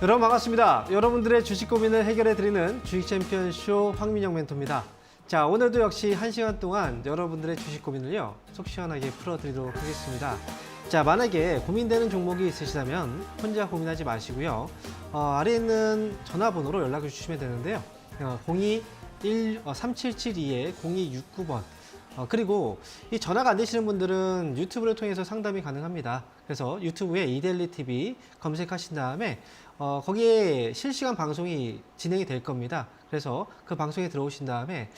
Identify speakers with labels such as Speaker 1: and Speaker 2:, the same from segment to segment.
Speaker 1: 여러분 반갑습니다. 여러분들의 주식 고민을 해결해 드리는 주식 챔피언쇼 황민영 멘토입니다. 자, 오늘도 역시 1시간 동안 여러분들의 주식 고민을요 속 시원하게 풀어드리도록 하겠습니다. 자, 만약에 고민되는 종목이 있으시다면 혼자 고민하지 마시고요. 아래에 있는 전화번호로 연락을 주시면 되는데요. 02-3772-0269번. 그리고 이 전화가 안 되시는 분들은 유튜브를 통해서 상담이 가능합니다. 그래서 유튜브에 이데일리 TV 검색하신 다음에 거기에 실시간 방송이 진행이 될 겁니다. 그래서 그 방송에 들어오신 다음에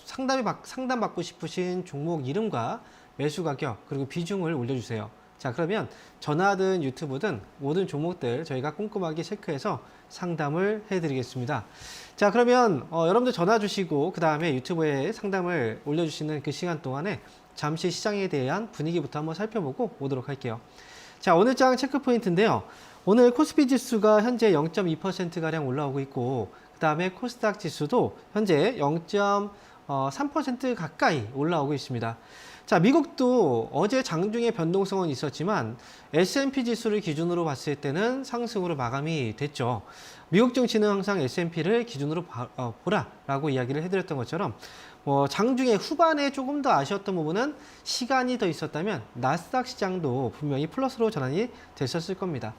Speaker 1: 상담 받고 싶으신 종목 이름과 매수 가격 그리고 비중을 올려주세요. 자, 그러면 전화든 유튜브든 모든 종목들 저희가 꼼꼼하게 체크해서 상담을 해드리겠습니다. 자, 그러면 여러분들 전화 주시고 그 다음에 유튜브에 상담을 올려주시는 그 시간 동안에 잠시 시장에 대한 분위기부터 한번 살펴보고 오도록 할게요. 자, 오늘 장 체크 포인트인데요. 오늘 코스피 지수가 현재 0.2%가량 올라오고 있고 그 다음에 코스닥 지수도 현재 0.3% 가까이 올라오고 있습니다. 자, 미국도 어제 장중에 변동성은 있었지만 S&P 지수를 기준으로 봤을 때는 상승으로 마감이 됐죠. 미국 증시는 항상 S&P를 기준으로 보라라고 이야기를 해드렸던 것처럼 장중에 후반에 조금 더 아쉬웠던 부분은 시간이 더 있었다면 나스닥 시장도 분명히 플러스로 전환이 됐었을 겁니다.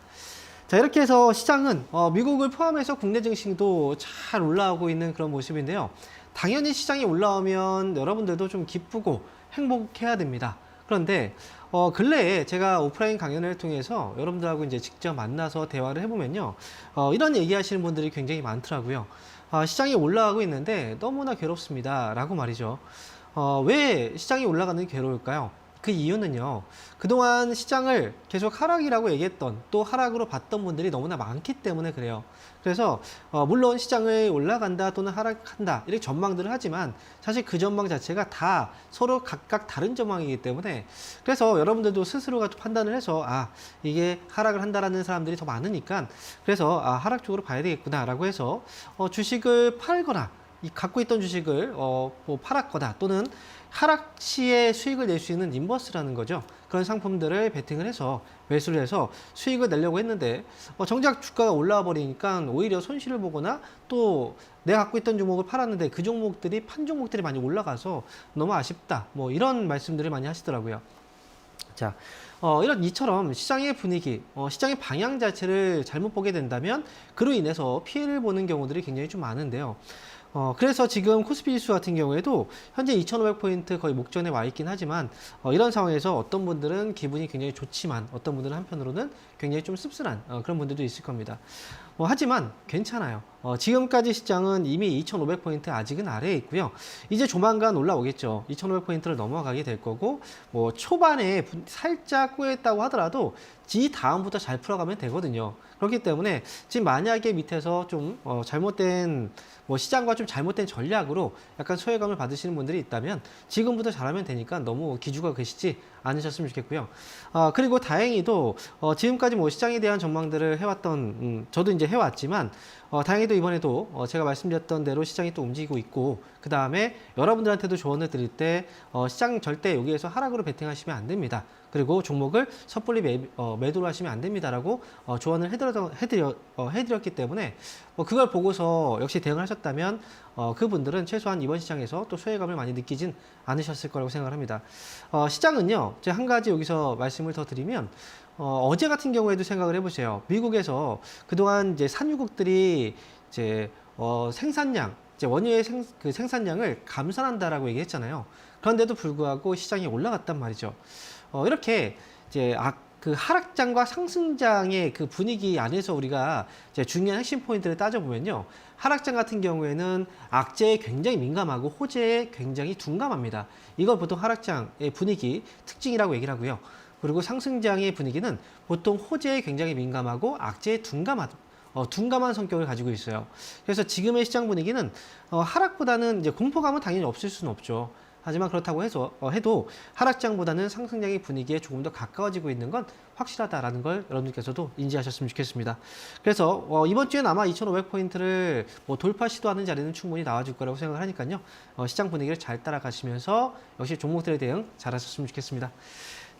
Speaker 1: 자, 이렇게 해서 시장은 미국을 포함해서 국내 증시도 잘 올라오고 있는 그런 모습인데요. 당연히 시장이 올라오면 여러분들도 좀 기쁘고 행복해야 됩니다. 그런데 근래에 제가 오프라인 강연을 통해서 여러분들하고 이제 직접 만나서 대화를 해보면요, 이런 얘기하시는 분들이 굉장히 많더라고요. 시장이 올라가고 있는데 너무나 괴롭습니다 라고 말이죠. 왜 시장이 올라가는 게 괴로울까요? 그 이유는요, 그동안 시장을 계속 하락이라고 얘기했던 또 하락으로 봤던 분들이 너무나 많기 때문에 그래요. 그래서 물론 시장을 올라간다 또는 하락한다 이렇게 전망들을 하지만 사실 그 전망 자체가 다 서로 각각 다른 전망이기 때문에 그래서 여러분들도 스스로가 판단을 해서 이게 하락을 한다라는 사람들이 더 많으니까 그래서 하락 쪽으로 봐야 되겠구나 라고 해서 주식을 팔거나 갖고 있던 주식을 팔았거나 또는 하락 시에 수익을 낼 수 있는 인버스라는 거죠. 그런 상품들을 베팅을 해서 매수를 해서 수익을 내려고 했는데 정작 주가가 올라와 버리니까 오히려 손실을 보거나 또 내가 갖고 있던 종목을 팔았는데 그 종목들이 판 종목들이 많이 올라가서 너무 아쉽다. 이런 말씀들을 많이 하시더라고요. 자, 이처럼 시장의 분위기, 시장의 방향 자체를 잘못 보게 된다면 그로 인해서 피해를 보는 경우들이 굉장히 좀 많은데요. 그래서 지금 코스피 지수 같은 경우에도 현재 2,500포인트 거의 목전에 와 있긴 하지만 이런 상황에서 어떤 분들은 기분이 굉장히 좋지만 어떤 분들은 한편으로는 굉장히 좀 씁쓸한 그런 분들도 있을 겁니다. 하지만 괜찮아요. 지금까지 시장은 이미 2,500포인트 아직은 아래에 있고요. 이제 조만간 올라오겠죠. 2,500포인트를 넘어가게 될 거고 초반에 살짝 꼬였다고 하더라도 이 다음부터 잘 풀어가면 되거든요. 그렇기 때문에 지금 만약에 밑에서 좀 잘못된 시장과 좀 잘못된 전략으로 약간 소외감을 받으시는 분들이 있다면 지금부터 잘하면 되니까 너무 기죽어 계시지 않으셨으면 좋겠고요. 그리고 다행히도 지금까지 시장에 대한 전망들을 해왔던 저도 이제 해왔지만 다행히도 이번에도 제가 말씀드렸던 대로 시장이 또 움직이고 있고 그 다음에 여러분들한테도 조언을 드릴 때 시장 절대 여기에서 하락으로 베팅하시면 안 됩니다. 그리고 종목을 섣불리 매도를 하시면 안 됩니다라고 조언을 해드렸기 때문에 그걸 보고서 역시 대응을 하셨다면 그분들은 최소한 이번 시장에서 또 소외감을 많이 느끼진 않으셨을 거라고 생각을 합니다. 시장은요, 제가 한 가지 여기서 말씀을 더 드리면 어제 같은 경우에도 생각을 해보세요. 미국에서 그동안 이제 산유국들이 이제 생산량, 이제 원유의 생산량을 감산한다라고 얘기했잖아요. 그런데도 불구하고 시장이 올라갔단 말이죠. 이렇게 이제 그 하락장과 상승장의 그 분위기 안에서 우리가 이제 중요한 핵심 포인트를 따져보면요. 하락장 같은 경우에는 악재에 굉장히 민감하고 호재에 굉장히 둔감합니다. 이걸 보통 하락장의 분위기 특징이라고 얘기를 하고요. 그리고 상승장의 분위기는 보통 호재에 굉장히 민감하고 악재에 둔감한 성격을 가지고 있어요. 그래서 지금의 시장 분위기는 하락보다는 이제 공포감은 당연히 없을 수는 없죠. 하지만 그렇다고 해도 하락장보다는 상승장의 분위기에 조금 더 가까워지고 있는 건 확실하다라는 걸 여러분들께서도 인지하셨으면 좋겠습니다. 그래서 이번 주엔 아마 2,500포인트를 돌파 시도하는 자리는 충분히 나와줄 거라고 생각을 하니까요. 시장 분위기를 잘 따라가시면서 역시 종목들에 대응 잘 하셨으면 좋겠습니다.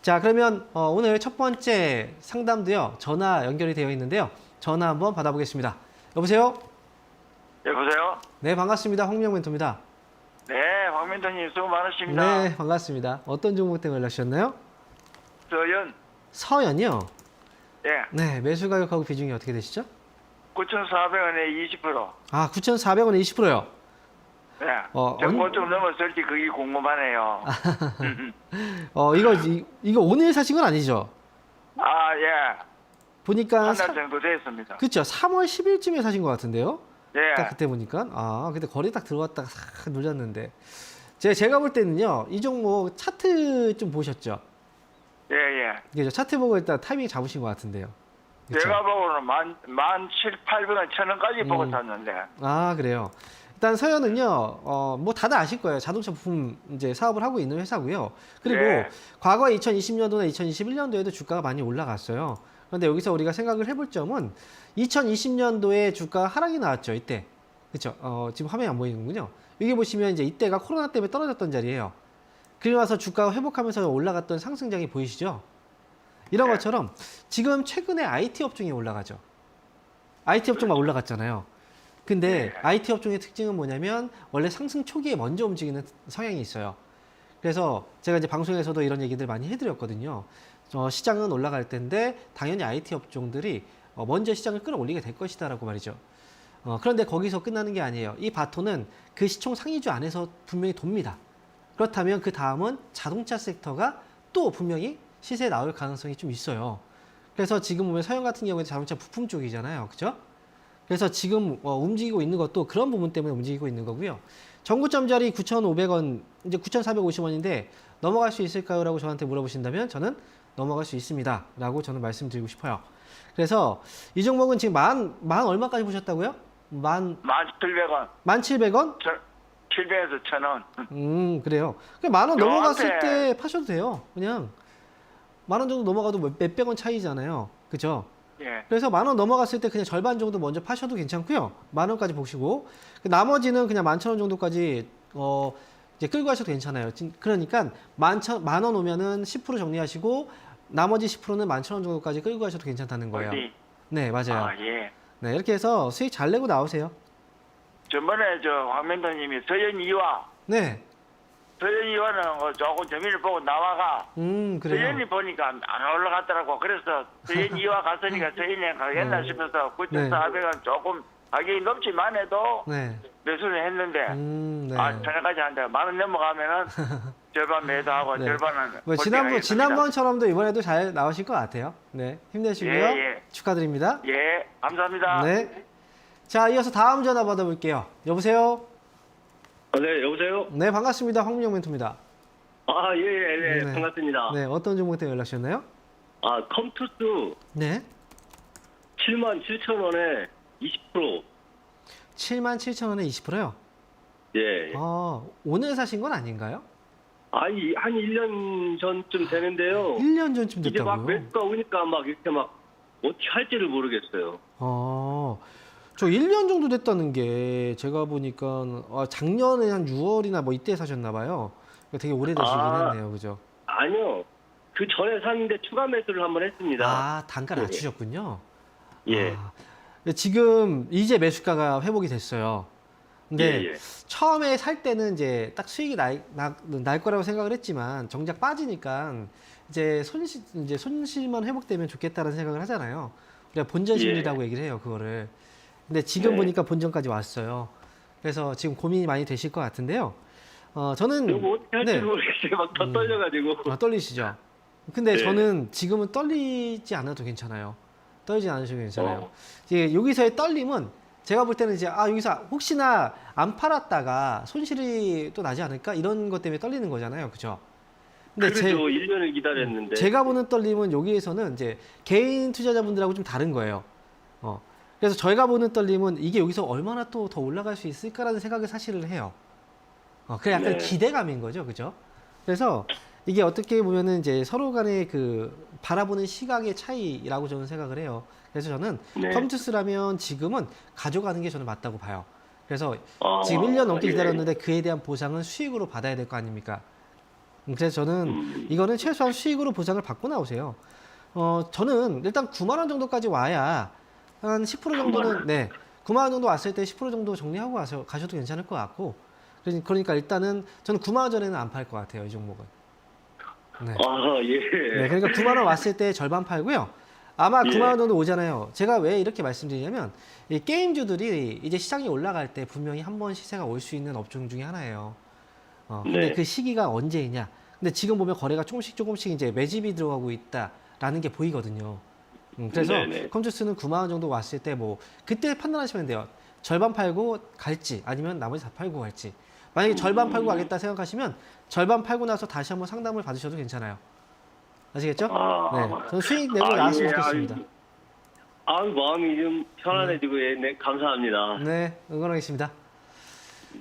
Speaker 1: 자, 그러면 오늘 첫 번째 상담도요, 전화 연결이 되어 있는데요. 전화 한번 받아보겠습니다. 여보세요?
Speaker 2: 여보세요?
Speaker 1: 네, 반갑습니다. 황명 멘토입니다.
Speaker 2: 네, 황민도님 수고 많으십니다.
Speaker 1: 네, 반갑습니다. 어떤 종목 때문에 연락주셨나요?
Speaker 2: 서연,
Speaker 1: 서연이요?
Speaker 2: 예,
Speaker 1: 네, 매수 가격하고 비중이 어떻게 되시죠?
Speaker 2: 9,400원에 20%.
Speaker 1: 아, 9,400원에 20%요?
Speaker 2: 예,
Speaker 1: 어,
Speaker 2: 정보 좀 넘었을지 그게 궁금하네요.
Speaker 1: 이거 오늘 사신 건 아니죠?
Speaker 2: 아, 예,
Speaker 1: 보니까
Speaker 2: 한 달 정도 됐습니다.
Speaker 1: 그쵸, 3월 10일쯤에 사신 것 같은데요? 딱
Speaker 2: 예,
Speaker 1: 그때 보니까 그때 거리 딱 들어갔다가 싹 눌렸는데 제가 볼 때는요, 이 종목 차트 좀 보셨죠?
Speaker 2: 예, 예.
Speaker 1: 이게 차트 보고 일단 타이밍 잡으신 것 같은데요. 그쵸?
Speaker 2: 제가 보고는 17,800원, 1,000원까지 보고 샀는데.
Speaker 1: 아, 그래요. 일단 서현은요, 뭐 다들 아실 거예요. 자동차 부품 이제 사업을 하고 있는 회사고요. 그리고
Speaker 2: 네.
Speaker 1: 과거 2020년도나 2021년도에도 주가가 많이 올라갔어요. 그런데 여기서 우리가 생각을 해볼 점은 2020년도에 주가 하락이 나왔죠, 이때. 그렇죠? 지금 화면이 안 보이는군요. 여기 보시면 이제 이때가 코로나 때문에 떨어졌던 자리예요. 그리고 나서 주가가 회복하면서 올라갔던 상승장이 보이시죠? 이런
Speaker 2: 네.
Speaker 1: 것처럼 지금 최근에 IT 업종이 올라가죠. IT 업종만 올라갔잖아요. 근데
Speaker 2: 네.
Speaker 1: IT 업종의 특징은 뭐냐면 원래 상승 초기에 먼저 움직이는 성향이 있어요. 그래서 제가 이제 방송에서도 이런 얘기들 많이 해드렸거든요. 시장은 올라갈 텐데 당연히 IT 업종들이 먼저 시장을 끌어올리게 될 것이다라고 말이죠. 그런데 거기서 끝나는 게 아니에요. 이 바톤은 그 시총 상위주 안에서 분명히 돕니다. 그렇다면 그 다음은 자동차 섹터가 또 분명히 시세에 나올 가능성이 좀 있어요. 그래서 지금 보면 서영 같은 경우에 자동차 부품 쪽이잖아요. 그죠? 그래서 지금 움직이고 있는 것도 그런 부분 때문에 움직이고 있는 거고요. 정구점 자리 9,500원, 이제 9,450원인데 넘어갈 수 있을까요? 라고 저한테 물어보신다면 저는 넘어갈 수 있습니다. 라고 저는 말씀드리고 싶어요. 그래서 이 종목은 지금 만 얼마까지 보셨다고요?
Speaker 2: 17,000원.
Speaker 1: 1,700원?
Speaker 2: 700에서 1,000원.
Speaker 1: 그래요. 그냥 만원
Speaker 2: 요
Speaker 1: 넘어갔을
Speaker 2: 앞에-
Speaker 1: 때 파셔도 돼요. 그냥 만 원 정도 넘어가도 몇백 원 차이잖아요. 그죠?
Speaker 2: 예.
Speaker 1: 그래서 만 원 넘어갔을 때 그냥 절반 정도 먼저 파셔도 괜찮고요. 만 원까지 보시고 나머지는 그냥 11,000원 정도까지 이제 끌고 가셔도 괜찮아요. 그러니까 만 원 오면은 10% 정리하시고 나머지 10%는 11,000원 정도까지 끌고 가셔도 괜찮다는 거예요.
Speaker 2: 어디?
Speaker 1: 네, 맞아요.
Speaker 2: 아, 예.
Speaker 1: 네, 이렇게 해서 수익 잘 내고 나오세요.
Speaker 2: 저번에 황민도님이 서연 이화,
Speaker 1: 네.
Speaker 2: 서연 이화는 조금 재미를 보고 나와가
Speaker 1: 그래요.
Speaker 2: 서연이 보니까 안 올라갔더라고. 그래서 서연 이화 갔으니까 서연이 가겠나 싶어서 9,400원 조금 가격이 높지만 해도
Speaker 1: 네.
Speaker 2: 매수를 했는데
Speaker 1: 네.
Speaker 2: 1,000원까지 한대. 10,000원 넘어가면은 절반 매도하고
Speaker 1: 네.
Speaker 2: 절반은
Speaker 1: 뭐 지난번처럼도 이번에도 잘 나오실 것 같아요. 네, 힘내시고요.
Speaker 2: 예.
Speaker 1: 축하드립니다.
Speaker 2: 예, 감사합니다.
Speaker 1: 네. 자, 이어서 다음 전화 받아볼게요. 여보세요?
Speaker 3: 네, 여보세요?
Speaker 1: 네, 반갑습니다. 황민영 멘토입니다.
Speaker 3: 아, 예,
Speaker 1: 네.
Speaker 3: 반갑습니다.
Speaker 1: 네, 어떤 종목 때문에 연락 주셨나요?
Speaker 3: 아, 컴투스
Speaker 1: 네.
Speaker 3: 77,000원에 20%.
Speaker 1: 77,000원에 20%요?
Speaker 3: 예.
Speaker 1: 오늘 사신 건 아닌가요?
Speaker 3: 아니, 한 1년 전쯤 되는데요.
Speaker 1: 1년 전쯤
Speaker 3: 이제 막
Speaker 1: 됐다고요?
Speaker 3: 매수가 오니까 막 이렇게 막 어떻게 할지를 모르겠어요.
Speaker 1: 저 1년 정도 됐다는 게 제가 보니까 작년에 한 6월이나 뭐 이때 사셨나 봐요. 되게 오래되시긴 했네요. 그죠?
Speaker 3: 아니요. 그 전에 샀는데 추가 매수를 한번 했습니다.
Speaker 1: 단가 낮추셨군요.
Speaker 3: 예.
Speaker 1: 지금 이제 매수가가 회복이 됐어요. 근데
Speaker 3: 예.
Speaker 1: 처음에 살 때는 이제 딱 수익이 날 거라고 생각을 했지만 정작 빠지니까 이제 손실만 회복되면 좋겠다는 생각을 하잖아요. 우리가 본전 심리라고 얘기를 해요, 그거를. 근데 지금
Speaker 3: 네.
Speaker 1: 보니까 본전까지 왔어요. 그래서 지금 고민이 많이 되실 것 같은데요. 저는
Speaker 3: 이거 어떻게 할지 모르겠어요. 막 더 떨려가지고.
Speaker 1: 떨리시죠? 근데
Speaker 3: 네.
Speaker 1: 저는 지금은 떨리지 않아도 괜찮아요. 떨리지 않으셔도 괜찮아요.
Speaker 3: 어.
Speaker 1: 이제 여기서의 떨림은 제가 볼 때는 이제 여기서 혹시나 안 팔았다가 손실이 또 나지 않을까 이런 것 때문에 떨리는 거잖아요, 그죠? 근데
Speaker 3: 그래도 1년을 기다렸는데.
Speaker 1: 제가 보는 떨림은 여기에서는 이제 개인 투자자분들하고 좀 다른 거예요. 그래서 저희가 보는 떨림은 이게 여기서 얼마나 또 더 올라갈 수 있을까라는 생각을 사실을 해요. 그 약간
Speaker 3: 네.
Speaker 1: 기대감인 거죠, 그죠? 그래서 이게 어떻게 보면은 이제 서로 간의 그 바라보는 시각의 차이라고 저는 생각을 해요. 그래서 저는
Speaker 3: 네.
Speaker 1: 컴투스라면 지금은 가져가는 게 저는 맞다고 봐요. 그래서
Speaker 3: 아,
Speaker 1: 지금 1년 넘게
Speaker 3: 예.
Speaker 1: 기다렸는데 그에 대한 보상은 수익으로 받아야 될 거 아닙니까? 그래서 저는 이거는 최소한 수익으로 보상을 받고 나오세요. 저는 일단 9만 원 정도까지 와야 한 10% 정도는 네 9만 원 정도 왔을 때 10% 정도 정리하고 가셔도 괜찮을 것 같고 그러니까 일단은 저는 9만 원 전에는 안 팔 것 같아요 이 종목은. 네.
Speaker 3: 아, 예.
Speaker 1: 네, 그러니까 9만 원 왔을 때 절반 팔고요. 아마
Speaker 3: 예.
Speaker 1: 9만 원 정도 오잖아요. 제가 왜 이렇게 말씀드리냐면 이 게임주들이 이제 시장이 올라갈 때 분명히 한 번 시세가 올 수 있는 업종 중에 하나예요. 근데
Speaker 3: 네.
Speaker 1: 그 시기가 언제이냐? 근데 지금 보면 거래가 조금씩 이제 매집이 들어가고 있다라는 게 보이거든요. 그래서
Speaker 3: 네네.
Speaker 1: 컴투스는 9만 원 정도 왔을 때 뭐 그때 판단하시면 돼요. 절반 팔고 갈지 아니면 나머지 다 팔고 갈지. 만약에 절반 팔고 가겠다 생각하시면 절반 팔고 나서 다시 한번 상담을 받으셔도 괜찮아요. 아시겠죠? 네, 저는 수익 내고 나왔으면 좋겠습니다.
Speaker 3: 마음이 좀 편안해지고, 예, 네, 감사합니다.
Speaker 1: 네, 응원하겠습니다.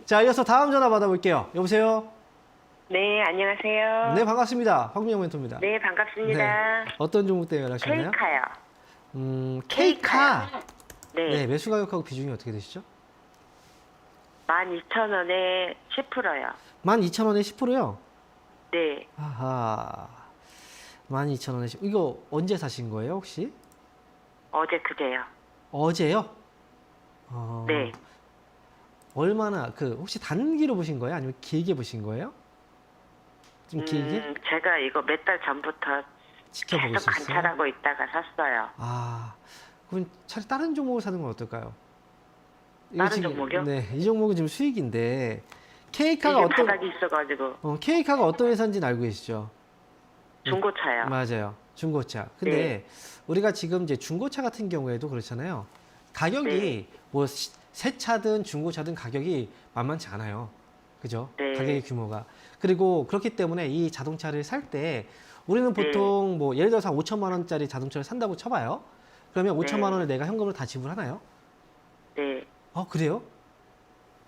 Speaker 1: 자, 이어서 다음 전화 받아볼게요. 여보세요?
Speaker 4: 네, 안녕하세요.
Speaker 1: 네, 반갑습니다. 황민영 멘토입니다.
Speaker 4: 네, 반갑습니다.
Speaker 1: 어떤 종목 때문에 연락하셨나요?
Speaker 4: 케이카요.
Speaker 1: K카.
Speaker 4: 네,
Speaker 1: 네, 매수 가격하고 비중이 어떻게 되시죠?
Speaker 4: 12,000원에 10%요.
Speaker 1: 12,000원에 10%요?
Speaker 4: 네,
Speaker 1: 아하. 12,000원에 10%. 이거 언제 사신 거예요, 혹시?
Speaker 4: 어제 그제요.
Speaker 1: 어제요?
Speaker 4: 네,
Speaker 1: 얼마나, 혹시 단기로 보신 거예요? 아니면 길게 보신 거예요? 좀 길게?
Speaker 4: 제가 이거 몇 달 전부터
Speaker 1: 지켜보고
Speaker 4: 계속
Speaker 1: 있었어요?
Speaker 4: 관찰하고 있다가 샀어요.
Speaker 1: 아, 그럼 차라리 다른 종목을 사는 건 어떨까요? 이거
Speaker 4: 다른
Speaker 1: 지금,
Speaker 4: 종목이요?
Speaker 1: 네, 이 종목은 지금 수익인데, K카가
Speaker 4: 이게
Speaker 1: 어떤,
Speaker 4: 바닥이 있어가지고
Speaker 1: K카가 어떤 회사인지는 알고 계시죠?
Speaker 4: 중고차요.
Speaker 1: 맞아요. 중고차. 근데 우리가 지금 이제 중고차 같은 경우에도 그렇잖아요. 가격이
Speaker 4: 네.
Speaker 1: 뭐 새 차든 중고차든 가격이 만만치 않아요. 그죠?
Speaker 4: 네.
Speaker 1: 가격의 규모가. 그리고 그렇기 때문에 이 자동차를 살 때 우리는
Speaker 4: 네.
Speaker 1: 보통 뭐 예를 들어서 5천만 원짜리 자동차를 산다고 쳐봐요. 그러면 5천만 원을 내가 현금으로 다 지불하나요?
Speaker 4: 네,
Speaker 1: 그래요?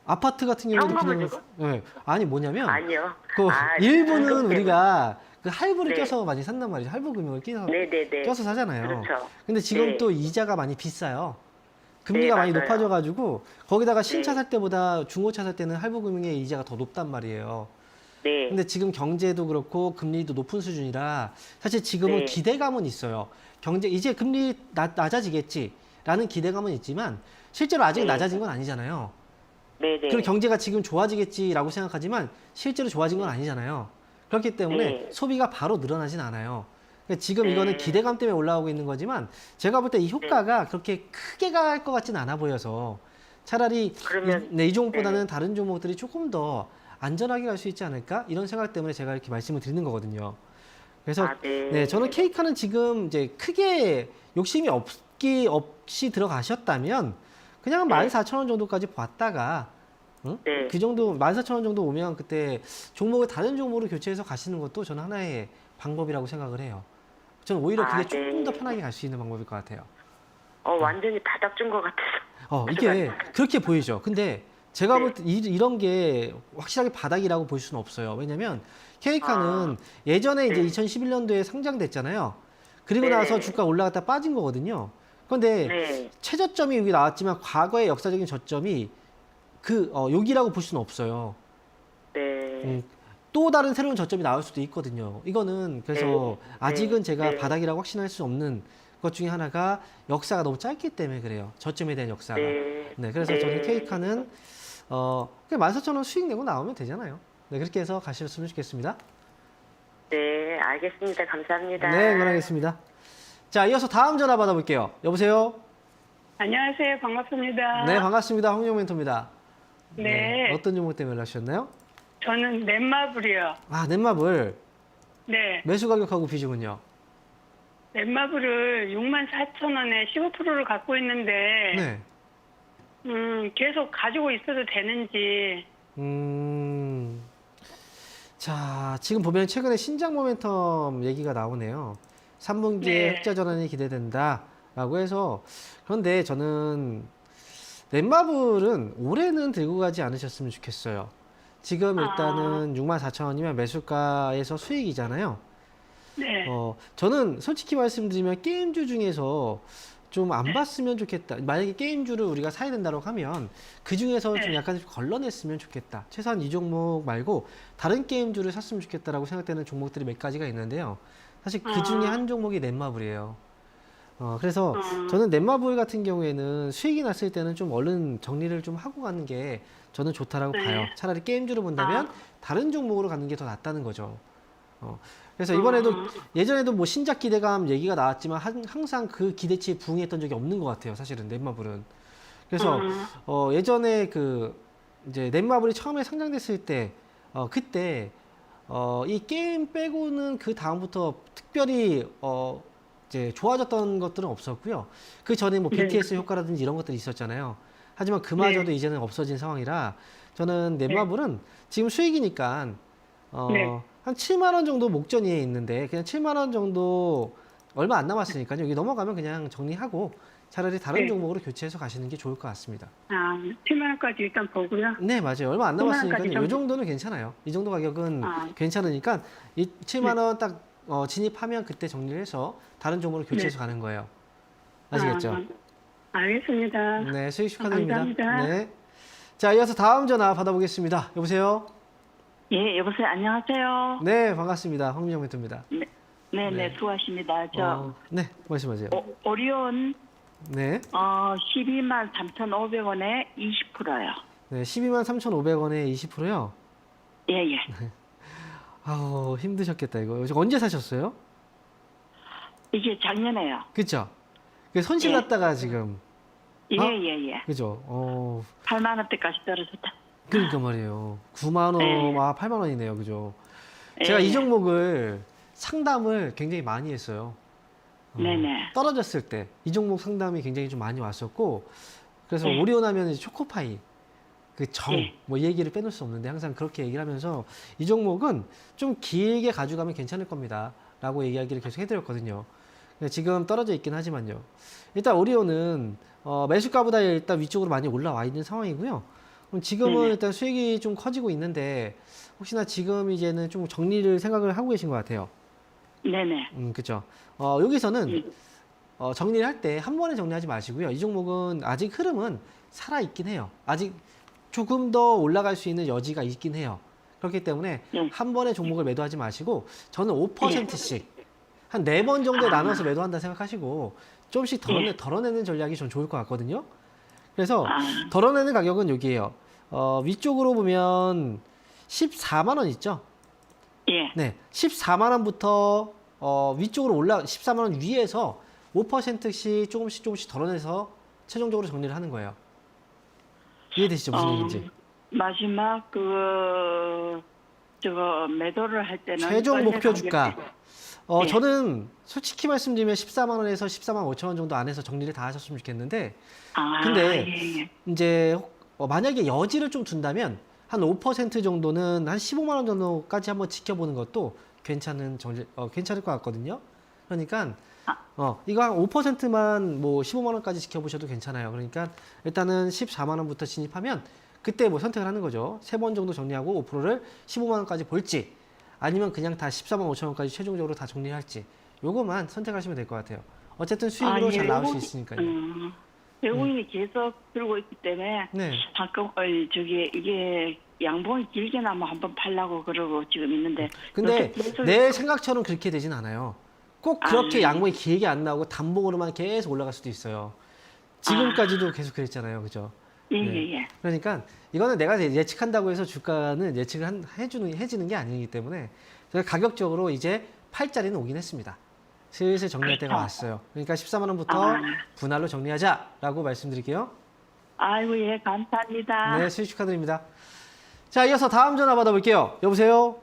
Speaker 1: 아파트 같은 경우도
Speaker 4: 현금을
Speaker 1: 그냥 네. 아니 뭐냐면
Speaker 4: 아니요.
Speaker 1: 그 일부는
Speaker 4: 현금 때문에.
Speaker 1: 우리가 그 할부를
Speaker 4: 네.
Speaker 1: 껴서 많이 산단 말이죠. 할부 금액을
Speaker 4: 네네네.
Speaker 1: 껴서 사잖아요.
Speaker 4: 그렇죠.
Speaker 1: 근데 지금
Speaker 4: 네.
Speaker 1: 또 이자가 많이 비싸요. 금리가 많이
Speaker 4: 맞아요.
Speaker 1: 높아져가지고 거기다가 신차
Speaker 4: 네.
Speaker 1: 살 때보다 중고차 살 때는 할부 금융의 이자가 더 높단 말이에요.
Speaker 4: 네,
Speaker 1: 근데 지금 경제도 그렇고 금리도 높은 수준이라 사실 지금은
Speaker 4: 네.
Speaker 1: 기대감은 있어요. 경제 이제 금리 낮아지겠지라는 기대감은 있지만 실제로 아직
Speaker 4: 네.
Speaker 1: 낮아진 건 아니잖아요.
Speaker 4: 네네.
Speaker 1: 그리고 경제가 지금 좋아지겠지라고 생각하지만 실제로 좋아진 건 아니잖아요. 그렇기 때문에
Speaker 4: 네.
Speaker 1: 소비가 바로 늘어나진 않아요. 그러니까 지금 이거는 기대감 때문에 올라오고 있는 거지만 제가 볼 때 이 효과가 그렇게 크게 갈 것 같지는 않아 보여서 차라리
Speaker 4: 그러면-
Speaker 1: 이 종목보다는 다른 종목들이 조금 더 안전하게 갈 수 있지 않을까 이런 생각 때문에 제가 이렇게 말씀을 드리는 거거든요. 그래서
Speaker 4: 네.
Speaker 1: 저는 K카는 지금 이제 크게 욕심이 없이 들어가셨다면 그냥 14,000원 정도까지 봤다가
Speaker 4: 네.
Speaker 1: 그 정도 14,000원 정도 오면 그때 종목을 다른 종목으로 교체해서 가시는 것도 저는 하나의 방법이라고 생각을 해요. 저는 오히려 그게
Speaker 4: 네.
Speaker 1: 조금 더 편하게 갈 수 있는 방법일 것 같아요.
Speaker 4: 완전히 바닥 준 것 같아서.
Speaker 1: 이게 그렇게 보이죠. 근데 제가
Speaker 4: 네.
Speaker 1: 볼 때 이런 게 확실하게 바닥이라고 볼 수는 없어요. 왜냐면 K카는 예전에 이제
Speaker 4: 네.
Speaker 1: 2011년도에 상장됐잖아요. 그리고
Speaker 4: 네.
Speaker 1: 나서 주가 올라갔다 빠진 거거든요. 그런데
Speaker 4: 네.
Speaker 1: 최저점이 여기 나왔지만 과거의 역사적인 저점이 여기라고 볼 수는 없어요.
Speaker 4: 네.
Speaker 1: 또 다른 새로운 저점이 나올 수도 있거든요. 이거는 그래서
Speaker 4: 네.
Speaker 1: 아직은 제가
Speaker 4: 네.
Speaker 1: 바닥이라고 확신할 수 없는 것 중에 하나가 역사가 너무 짧기 때문에 그래요. 저점에 대한 역사가.
Speaker 4: 네.
Speaker 1: 그래서
Speaker 4: 네.
Speaker 1: 저는 K카는 14,000원 수익 내고 나오면 되잖아요. 네, 그렇게 해서 가셨으면 좋겠습니다.
Speaker 4: 네, 알겠습니다. 감사합니다.
Speaker 1: 네, 응원하겠습니다. 자, 이어서 다음 전화 받아볼게요. 여보세요?
Speaker 5: 안녕하세요. 반갑습니다.
Speaker 1: 네, 반갑습니다. 황용 멘토입니다.
Speaker 5: 네.
Speaker 1: 어떤 종목 때문에 연락주셨나요?
Speaker 5: 저는 넷마블이요.
Speaker 1: 넷마블.
Speaker 5: 네.
Speaker 1: 매수 가격하고 비중은요?
Speaker 5: 넷마블을 64,000원에 15%를 갖고 있는데,
Speaker 1: 네.
Speaker 5: 계속 가지고 있어도 되는지.
Speaker 1: 자, 지금 보면 최근에 신장 모멘텀 얘기가 나오네요. 3분기에
Speaker 5: 네.
Speaker 1: 흑자 전환이 기대된다라고 해서 그런데 저는 넷마블은 올해는 들고 가지 않으셨으면 좋겠어요. 지금 일단은 64,000원이면 매수가에서 수익이잖아요.
Speaker 5: 네.
Speaker 1: 저는 솔직히 말씀드리면 게임주 중에서 좀 안 봤으면 좋겠다. 만약에 게임주를 우리가 사야 된다고 하면 그 중에서 좀 약간 좀 걸러냈으면 좋겠다. 최소한 이 종목 말고 다른 게임주를 샀으면 좋겠다라고 생각되는 종목들이 몇 가지가 있는데요. 사실 그 중에 한 종목이 넷마블이에요. 그래서 저는 넷마블 같은 경우에는 수익이 났을 때는 좀 얼른 정리를 좀 하고 가는 게 저는 좋다라고
Speaker 5: 네.
Speaker 1: 봐요. 차라리 게임주로 본다면 다른 종목으로 가는 게 더 낫다는 거죠. 그래서 이번에도 예전에도 뭐 신작 기대감 얘기가 나왔지만 항상 그 기대치에 부응했던 적이 없는 것 같아요. 사실은 넷마블은. 그래서 예전에 그 이제 넷마블이 처음에 상장됐을 때 그때 이 게임 빼고는 그 다음부터 특별히 이제 좋아졌던 것들은 없었고요. 그 전에 뭐 BTS 효과라든지 이런 것들이 있었잖아요. 하지만 그마저도 이제는 없어진 상황이라 저는 넷마블은 지금 수익이니까 한 7만 원 정도 목전이에 있는데 그냥 7만 원 정도 얼마 안 남았으니까요. 여기 넘어가면 그냥 정리하고 차라리 다른 종목으로 교체해서 가시는 게 좋을 것 같습니다.
Speaker 5: 7만 원까지 일단 보고요.
Speaker 1: 네, 맞아요. 얼마 안
Speaker 5: 7만
Speaker 1: 남았으니까
Speaker 5: 원까지
Speaker 1: 이 정도는 괜찮아요. 이 정도 가격은
Speaker 5: 아.
Speaker 1: 괜찮으니까 이 7만 원 딱 진입하면 그때 정리를 해서 다른 종목으로 교체해서 가는 거예요. 아시겠죠?
Speaker 5: 알겠습니다.
Speaker 1: 네, 수익 축하드립니다.
Speaker 5: 감사합니다.
Speaker 1: 네. 자, 이어서 다음 전화 받아보겠습니다. 여보세요?
Speaker 6: 예, 여보세요. 안녕하세요.
Speaker 1: 네, 반갑습니다. 황민정 멘토입니다.
Speaker 6: 네, 수고하십니다.
Speaker 1: 네, 말씀하세요.
Speaker 6: 오리온
Speaker 1: 네.
Speaker 6: 12만 3,500원에 20%요.
Speaker 1: 네, 12만 3,500원에 20%요?
Speaker 6: 예.
Speaker 1: 아우, 힘드셨겠다, 이거. 언제 사셨어요?
Speaker 6: 이게 작년에요.
Speaker 1: 그쵸? 손실
Speaker 6: 예.
Speaker 1: 났다가 지금.
Speaker 6: 예.
Speaker 1: 그죠?
Speaker 6: 8만 원대까지 떨어졌다.
Speaker 1: 그러니까 말이에요. 9만 원,
Speaker 6: 네.
Speaker 1: 8만 원이네요. 그죠? 제가 이 종목을 상담을 굉장히 많이 했어요.
Speaker 6: 네네.
Speaker 1: 떨어졌을 때 이 종목 상담이 굉장히 좀 많이 왔었고, 그래서
Speaker 6: 네.
Speaker 1: 오리온 하면 이제 초코파이,
Speaker 6: 네.
Speaker 1: 뭐 이 얘기를 빼놓을 수 없는데 항상 그렇게 얘기를 하면서 이 종목은 좀 길게 가져가면 괜찮을 겁니다. 라고 이야기를 계속 해드렸거든요. 지금 떨어져 있긴 하지만요. 일단 오리온은 매수가보다 일단 위쪽으로 많이 올라와 있는 상황이고요. 그럼 지금은 일단 수익이 좀 커지고 있는데 혹시나 지금 이제는 좀 정리를 생각을 하고 계신 것 같아요.
Speaker 6: 네네.
Speaker 1: 그렇죠. 여기서는 정리를 할 때 한 번에 정리하지 마시고요. 이 종목은 아직 흐름은 살아 있긴 해요. 아직 조금 더 올라갈 수 있는 여지가 있긴 해요. 그렇기 때문에 한 번에 종목을 매도하지 마시고 저는 5%씩 한 4번 정도에 나눠서 매도한다 생각하시고 조금씩 덜어내는 전략이 좀 좋을 것 같거든요. 그래서 덜어내는 가격은 여기에요. 위쪽으로 보면 14만 원 있죠?
Speaker 6: 예.
Speaker 1: 네, 14만 원부터 위쪽으로 14만 원 위에서 5%씩 조금씩 덜어내서 최종적으로 정리를 하는 거예요. 이해되시죠? 무슨 얘기인지.
Speaker 6: 마지막 매도를 할 때는
Speaker 1: 최종 목표 주가.
Speaker 6: 예.
Speaker 1: 저는 솔직히 말씀드리면 14만 원에서 14만 5천 원 정도 안에서 정리를 다 하셨으면 좋겠는데 근데
Speaker 6: 예.
Speaker 1: 이제 만약에 여지를 좀 둔다면 한 5% 정도는 한 15만 원 정도까지 한번 지켜보는 것도 괜찮을 것 같거든요. 그러니까 이거 한 5%만 뭐 15만 원까지 지켜보셔도 괜찮아요. 그러니까 일단은 14만 원부터 진입하면 그때 뭐 선택을 하는 거죠. 3번 정도 정리하고 5%를 15만 원까지 볼지 아니면 그냥 다 14만 5천 원까지 최종적으로 다 정리할지 요거만 선택하시면 될 것 같아요. 어쨌든 수익으로 잘 나올 수 있으니까요.
Speaker 6: 외국인이 계속 들고 있기 때문에
Speaker 1: 네.
Speaker 6: 가끔 이게 양봉이 길게 나면 한번 팔라고 그러고 지금 있는데
Speaker 1: 근데
Speaker 6: 요새 계속
Speaker 1: 내 생각처럼 그렇게 되진 않아요. 꼭 그렇게 양봉이 길게 안 나오고 단봉으로만 계속 올라갈 수도 있어요. 지금까지도 계속 그랬잖아요. 그죠?
Speaker 6: 예.
Speaker 1: 그러니까 이거는 내가 예측한다고 해서 주가는 예측을 해주는 게 아니기 때문에 제가 가격적으로 이제 팔자리는 오긴 했습니다. 슬슬 정리할 때가 왔어요. 그러니까 14만 원부터 분할로 정리하자라고 말씀드릴게요.
Speaker 6: 아이고 예 감사합니다.
Speaker 1: 네, 수익 축하드립니다. 자, 이어서 다음 전화 받아볼게요. 여보세요?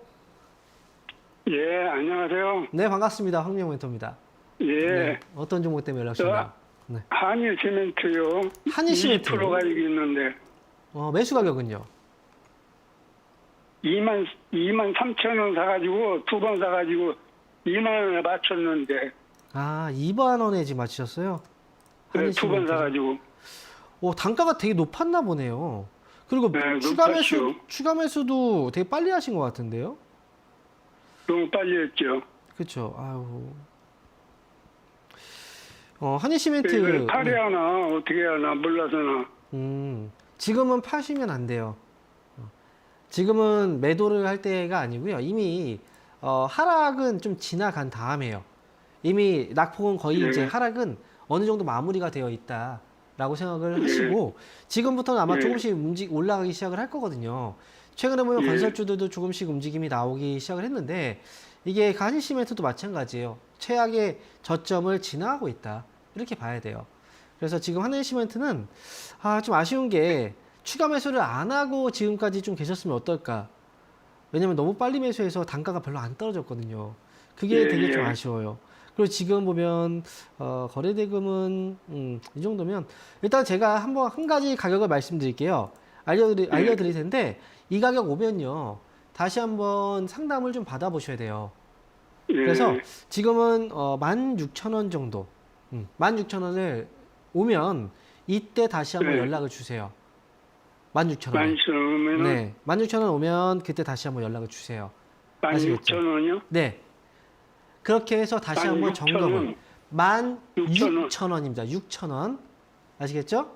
Speaker 7: 예, 안녕하세요.
Speaker 1: 네, 반갑습니다. 황명 멘토입니다.
Speaker 7: 예,
Speaker 1: 네, 어떤 종목 때문에 연락 주셨나요? 네.
Speaker 7: 한일 시멘트요.
Speaker 1: 한일 시멘트.
Speaker 7: 20% 가지고 있는데
Speaker 1: 매수 가격은요?
Speaker 7: 2만 3천 원 사가지고 2번 사가지고 2만 원에 맞췄는데
Speaker 1: 2만 원에 지금 맞추셨어요?
Speaker 7: 그래,
Speaker 1: 한일
Speaker 7: 2번
Speaker 1: 시멘트.
Speaker 7: 사가지고
Speaker 1: 단가가 되게 높았나 보네요. 그리고
Speaker 7: 네,
Speaker 1: 추가
Speaker 7: 높았죠.
Speaker 1: 매수도 되게 빨리 하신 것 같은데요?
Speaker 7: 너무 빨리 했죠.
Speaker 1: 그렇죠. 아유. 한일 시멘트.
Speaker 7: 이걸 팔이 하나 어떻게 하나 몰라서나.
Speaker 1: 지금은 파시면 안 돼요. 지금은 매도를 할 때가 아니고요. 이미 하락은 좀 지나간 다음에요. 이미 낙폭은 거의
Speaker 7: 네.
Speaker 1: 이제 하락은 어느 정도 마무리가 되어 있다라고 생각을 하시고 지금부터는 아마
Speaker 7: 네.
Speaker 1: 조금씩 올라가기 시작을 할 거거든요. 최근에 보면
Speaker 7: 예.
Speaker 1: 건설주들도 조금씩 움직임이 나오기 시작을 했는데 이게 한일시멘트도 마찬가지예요. 최악의 저점을 지나가고 있다. 이렇게 봐야 돼요. 그래서 지금 한일시멘트는 좀 아쉬운 게 추가 매수를 안 하고 지금까지 좀 계셨으면 어떨까. 왜냐면 너무 빨리 매수해서 단가가 별로 안 떨어졌거든요. 그게
Speaker 7: 예,
Speaker 1: 되게 좀
Speaker 7: 예.
Speaker 1: 아쉬워요. 그리고 지금 보면 거래대금은 이 정도면 일단 제가 한번 한 가지 가격을 말씀드릴게요. 알려드릴 텐데 이 가격 오면요 다시 한번 상담을 좀 받아보셔야 돼요.
Speaker 7: 예.
Speaker 1: 그래서 지금은 16,000원 정도 16,000원을 오면 이때 다시 한번
Speaker 7: 네.
Speaker 1: 연락을 주세요. 16,000원.
Speaker 7: 16,000원이면
Speaker 1: 네, 16,000원 오면 그때 다시 한번 연락을 주세요. 아시겠죠?
Speaker 7: 16,000원이요?
Speaker 1: 네. 그렇게 해서 다시 한번
Speaker 7: 16,000원.
Speaker 1: 점검을
Speaker 7: 6,000원.
Speaker 1: 16,000원입니다. 6,000원. 아시겠죠?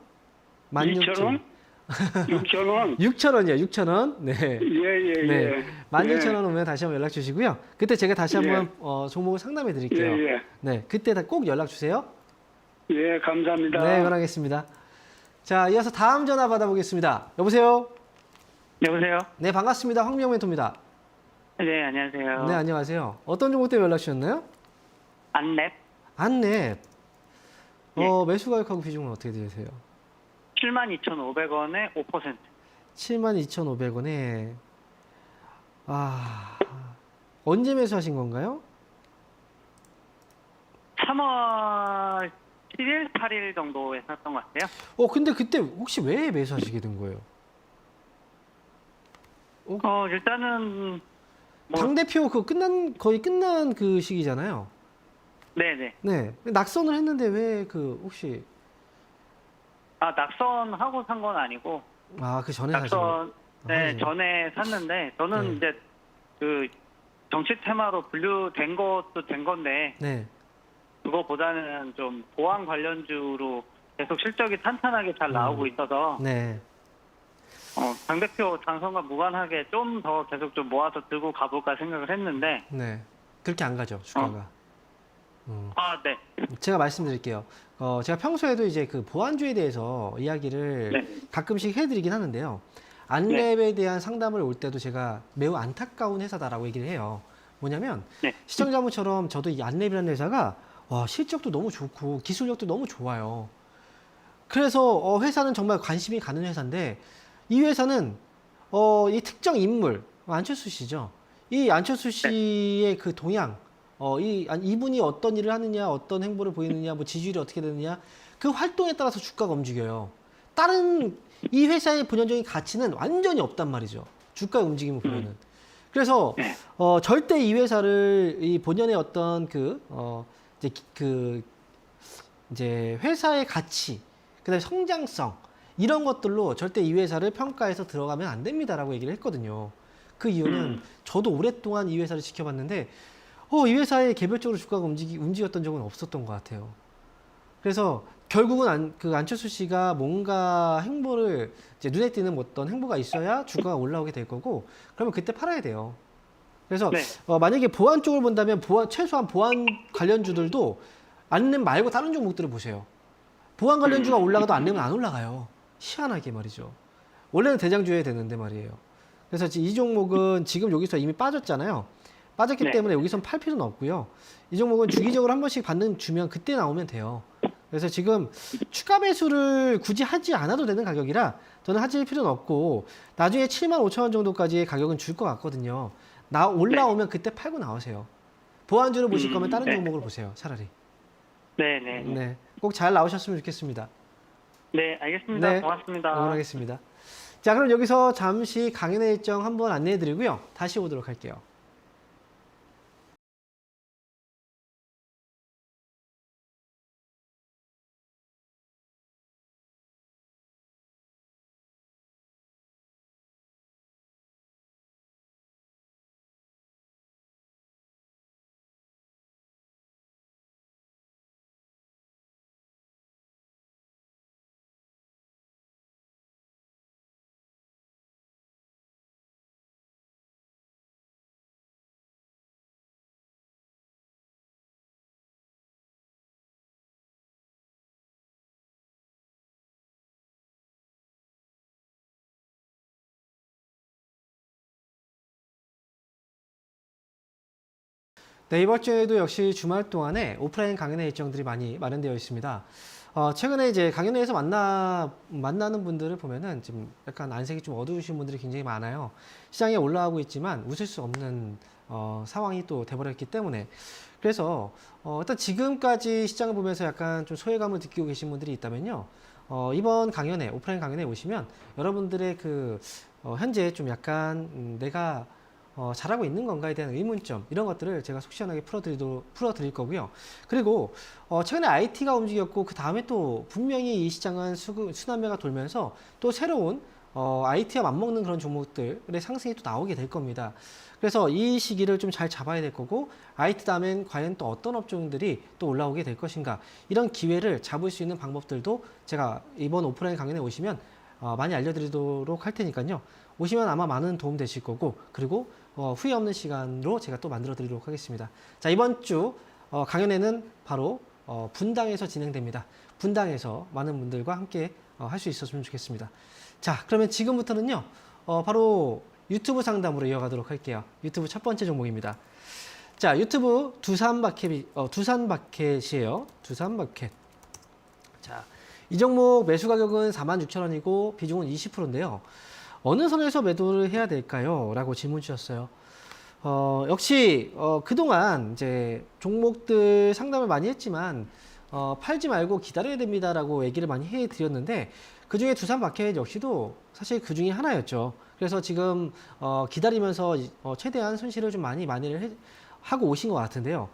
Speaker 7: 2,000원? 6,000원?
Speaker 1: 6,000원이요. 6,000원. 네.
Speaker 7: 예, 예,
Speaker 1: 네.
Speaker 7: 예.
Speaker 1: 16,000원 오면 다시 한번 연락 주시고요. 그때 제가 다시 한번 종목을 상담해 드릴게요.
Speaker 7: 예, 예.
Speaker 1: 네. 그때 꼭 연락 주세요.
Speaker 7: 예, 감사합니다.
Speaker 1: 네, 연락하겠습니다. 자, 이어서 다음 전화 받아보겠습니다. 여보세요?
Speaker 6: 여보세요?
Speaker 1: 네, 반갑습니다. 황미영 멘토입니다.
Speaker 6: 네, 안녕하세요.
Speaker 1: 네, 안녕하세요. 어떤 종목 때문에 연락 주셨나요?
Speaker 6: 안랩
Speaker 1: 안랩.
Speaker 6: 예.
Speaker 1: 매수 가격하고 비중은 어떻게 되세요?
Speaker 6: 72,500원에 5%.
Speaker 1: 72,500원에 언제 매수하신 건가요?
Speaker 6: 3월 7일, 8일 정도에 샀던 것 같아요.
Speaker 1: 근데 그때 혹시 왜 매수하시게 된 거예요?
Speaker 6: 일단은 뭐
Speaker 1: 당대표 거의 끝난 그 시기잖아요.
Speaker 6: 네네.
Speaker 1: 네. 낙선을 했는데 왜 혹시
Speaker 6: 낙선하고 산 건 아니고
Speaker 1: 그 전에 사신 거?
Speaker 6: 네, 전에 샀는데 저는
Speaker 1: 네.
Speaker 6: 이제 그 정치 테마로 분류된 것도 된 건데
Speaker 1: 네.
Speaker 6: 그거보다는 좀 보안 관련주로 계속 실적이 탄탄하게 잘 나오고 있어서
Speaker 1: 네.
Speaker 6: 당대표 당선과 무관하게 좀 더 계속 좀 모아서 들고 가볼까 생각을 했는데
Speaker 1: 네. 그렇게 안 가죠, 주가가.
Speaker 6: 네.
Speaker 1: 제가 말씀드릴게요. 제가 평소에도 이제 그 보안주에 대해서 이야기를
Speaker 6: 네.
Speaker 1: 가끔씩 해드리긴 하는데요. 안랩에 대한 상담을 올 때도 제가 매우 안타까운 회사다라고 얘기를 해요. 뭐냐면
Speaker 6: 네.
Speaker 1: 시청자분처럼 저도 이 안랩이라는 회사가 실적도 너무 좋고 기술력도 너무 좋아요. 그래서 회사는 정말 관심이 가는 회사인데 이 회사는 이 특정 인물 안철수 씨죠. 이 안철수 씨의 그 동향 이분이 어떤 일을 하느냐, 어떤 행보를 보이느냐, 뭐 지지율이 어떻게 되느냐, 그 활동에 따라서 주가가 움직여요. 다른 이 회사의 본연적인 가치는 완전히 없단 말이죠. 주가의 움직임을 보면은. 그래서 절대 이 회사를 이 본연의 어떤 이제 회사의 가치, 그다음에 성장성 이런 것들로 절대 이 회사를 평가해서 들어가면 안 됩니다라고 얘기를 했거든요. 그 이유는 저도 오랫동안 이 회사를 지켜봤는데 이 회사의 개별적으로 주가가 움직였던 적은 없었던 것 같아요. 그래서 결국은 안철수 씨가 뭔가 행보를 이제 눈에 띄는 어떤 행보가 있어야 주가가 올라오게 될 거고 그러면 그때 팔아야 돼요. 그래서
Speaker 6: 네.
Speaker 1: 만약에 보안 쪽을 본다면 최소한 보안 관련주들도 안랩 말고 다른 종목들을 보세요. 보안 관련주가 올라가도 안랩은 안 올라가요. 희한하게 말이죠. 원래는 대장주여야 되는데 말이에요. 그래서 이 종목은 지금 여기서 이미 빠졌잖아요. 빠졌기
Speaker 6: 네.
Speaker 1: 때문에 여기선 팔 필요는 없고요. 이 종목은 주기적으로 한 번씩 주면 그때 나오면 돼요. 그래서 지금 추가 매수를 굳이 하지 않아도 되는 가격이라 저는 하실 필요는 없고 나중에 75,000원 정도까지의 가격은 줄 것 같거든요. 올라오면 그때 팔고 나오세요. 보안주를 보실 거면 다른 종목을 보세요. 차라리.
Speaker 6: 네네.
Speaker 1: 네, 꼭 잘 나오셨으면 좋겠습니다.
Speaker 6: 네, 알겠습니다.
Speaker 1: 네,
Speaker 6: 고맙습니다.
Speaker 1: 응원하겠습니다. 자, 그럼 여기서 잠시 강연의 일정 한번 안내해 드리고요. 다시 오도록 할게요. 네, 이번 주에도 역시 주말 동안에 오프라인 강연회 일정들이 많이 마련되어 있습니다. 최근에 이제 강연회에서 만나는 분들을 보면은 지금 약간 안색이 좀 어두우신 분들이 굉장히 많아요. 시장에 올라가고 있지만 웃을 수 없는 상황이 또 돼버렸기 때문에. 그래서 일단 지금까지 시장을 보면서 약간 좀 소외감을 느끼고 계신 분들이 있다면요. 이번 강연회, 오프라인 강연회 오시면 여러분들의 그 현재 좀 약간 내가 잘하고 있는 건가에 대한 의문점, 이런 것들을 제가 속 시원하게 풀어드릴 거고요. 그리고 최근에 IT가 움직였고 그 다음에 또 분명히 이 시장은 순환매가 돌면서 또 새로운 IT와 맞먹는 그런 종목들의 상승이 또 나오게 될 겁니다. 그래서 이 시기를 좀 잘 잡아야 될 거고, IT 다음엔 과연 또 어떤 업종들이 또 올라오게 될 것인가, 이런 기회를 잡을 수 있는 방법들도 제가 이번 오프라인 강연에 오시면 많이 알려드리도록 할 테니까요. 오시면 아마 많은 도움 되실 거고, 그리고 후회 없는 시간으로 제가 또 만들어 드리도록 하겠습니다. 자, 이번 주 강연회는 바로 분당에서 진행됩니다. 분당에서 많은 분들과 함께 할 수 있었으면 좋겠습니다. 자, 그러면 지금부터는요, 바로 유튜브 상담으로 이어가도록 할게요. 유튜브 첫 번째 종목입니다. 자, 유튜브 두산마켓이에요. 두산마켓. 자, 이 종목 매수 가격은 46,000원이고 비중은 20%인데요. 어느 선에서 매도를 해야 될까요? 라고 질문 주셨어요. 역시 그동안 이제 종목들 상담을 많이 했지만 팔지 말고 기다려야 됩니다라고 얘기를 많이 해드렸는데, 그 중에 두산마켓 역시도 사실 그 중에 하나였죠. 그래서 지금 기다리면서 최대한 손실을 좀 많이 하고 오신 것 같은데요.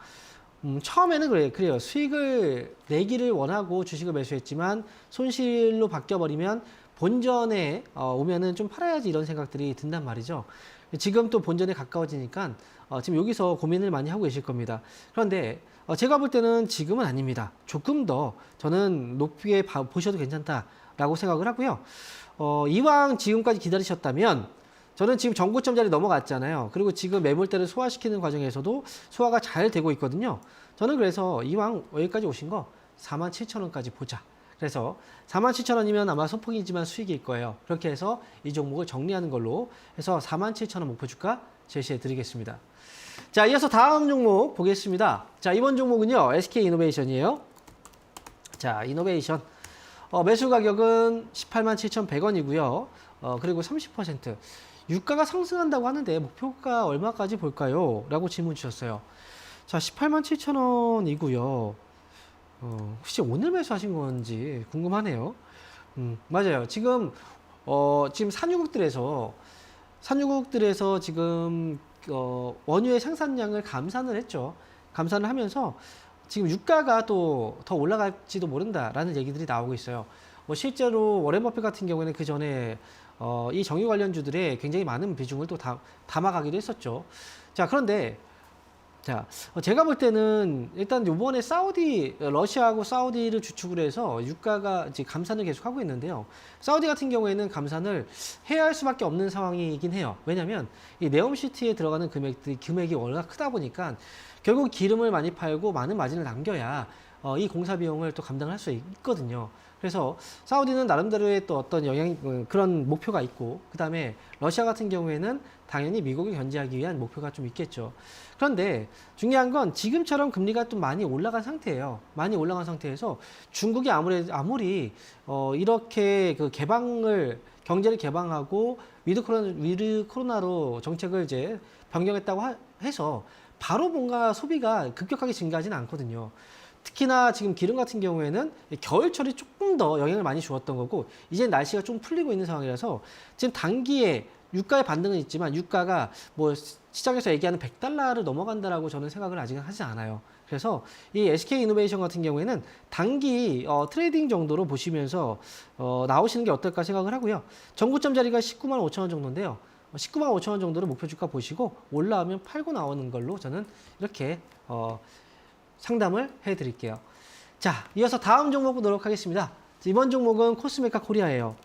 Speaker 1: 처음에는 그래요. 수익을 내기를 원하고 주식을 매수했지만 손실로 바뀌어버리면 본전에 오면은 좀 팔아야지, 이런 생각들이 든단 말이죠. 지금 또 본전에 가까워지니까 지금 여기서 고민을 많이 하고 계실 겁니다. 그런데 제가 볼 때는 지금은 아닙니다. 조금 더 저는 높게 보셔도 괜찮다라고 생각을 하고요. 이왕 지금까지 기다리셨다면, 저는 지금 전고점 자리 넘어갔잖아요. 그리고 지금 매물대를 소화시키는 과정에서도 소화가 잘 되고 있거든요. 저는 그래서 이왕 여기까지 오신 거 47,000원까지 보자. 그래서 47,000원이면 아마 소폭이지만 수익일 거예요. 그렇게 해서 이 종목을 정리하는 걸로 해서 47,000원 목표 주가 제시해 드리겠습니다. 자, 이어서 다음 종목 보겠습니다. 자, 이번 종목은요, SK이노베이션이에요. 자, 이노베이션. 매수 가격은 187,100원이고요. 그리고 30%. 유가가 상승한다고 하는데 목표가 얼마까지 볼까요? 라고 질문 주셨어요. 자, 187,000원이고요. 혹시 오늘 매수하신 건지 궁금하네요. 맞아요. 지금 산유국들에서 지금 원유의 생산량을 감산을 했죠. 감산을 하면서 지금 유가가 또 더 올라갈지도 모른다라는 얘기들이 나오고 있어요. 실제로 워렌 버핏 같은 경우에는 그 전에 이 정유 관련주들에 굉장히 많은 비중을 또 담아가기도 했었죠. 자, 그런데 자, 제가 볼 때는 일단 이번에 러시아하고 사우디를 주축으로 해서 유가가 이제 감산을 계속하고 있는데요. 사우디 같은 경우에는 감산을 해야 할 수밖에 없는 상황이긴 해요. 왜냐하면 이 네옴시티에 들어가는 금액이 워낙 크다 보니까 결국 기름을 많이 팔고 많은 마진을 남겨야 이 공사 비용을 또 감당할 수 있거든요. 그래서 사우디는 나름대로의 또 어떤 그런 목표가 있고, 그 다음에 러시아 같은 경우에는 당연히 미국을 견제하기 위한 목표가 좀 있겠죠. 그런데 중요한 건 지금처럼 금리가 좀 많이 올라간 상태예요. 많이 올라간 상태에서 중국이 아무리 이렇게 그 경제를 개방하고 위드 코로나로 정책을 이제 변경했다고 해서 바로 뭔가 소비가 급격하게 증가하지는 않거든요. 특히나 지금 기름 같은 경우에는 겨울철이 조금 더 영향을 많이 주었던 거고, 이제 날씨가 좀 풀리고 있는 상황이라서 지금 단기에 유가의 반등은 있지만 유가가 뭐 시장에서 얘기하는 $100를 넘어간다라고 저는 생각을 아직은 하지 않아요. 그래서 이 SK이노베이션 같은 경우에는 단기 트레이딩 정도로 보시면서 나오시는 게 어떨까 생각을 하고요. 전고점 자리가 195,000원 정도인데요. 195,000원 정도를 목표 주가 보시고 올라오면 팔고 나오는 걸로 저는 이렇게 상담을 해드릴게요. 자, 이어서 다음 종목 보도록 하겠습니다. 이번 종목은 코스메카 코리아예요.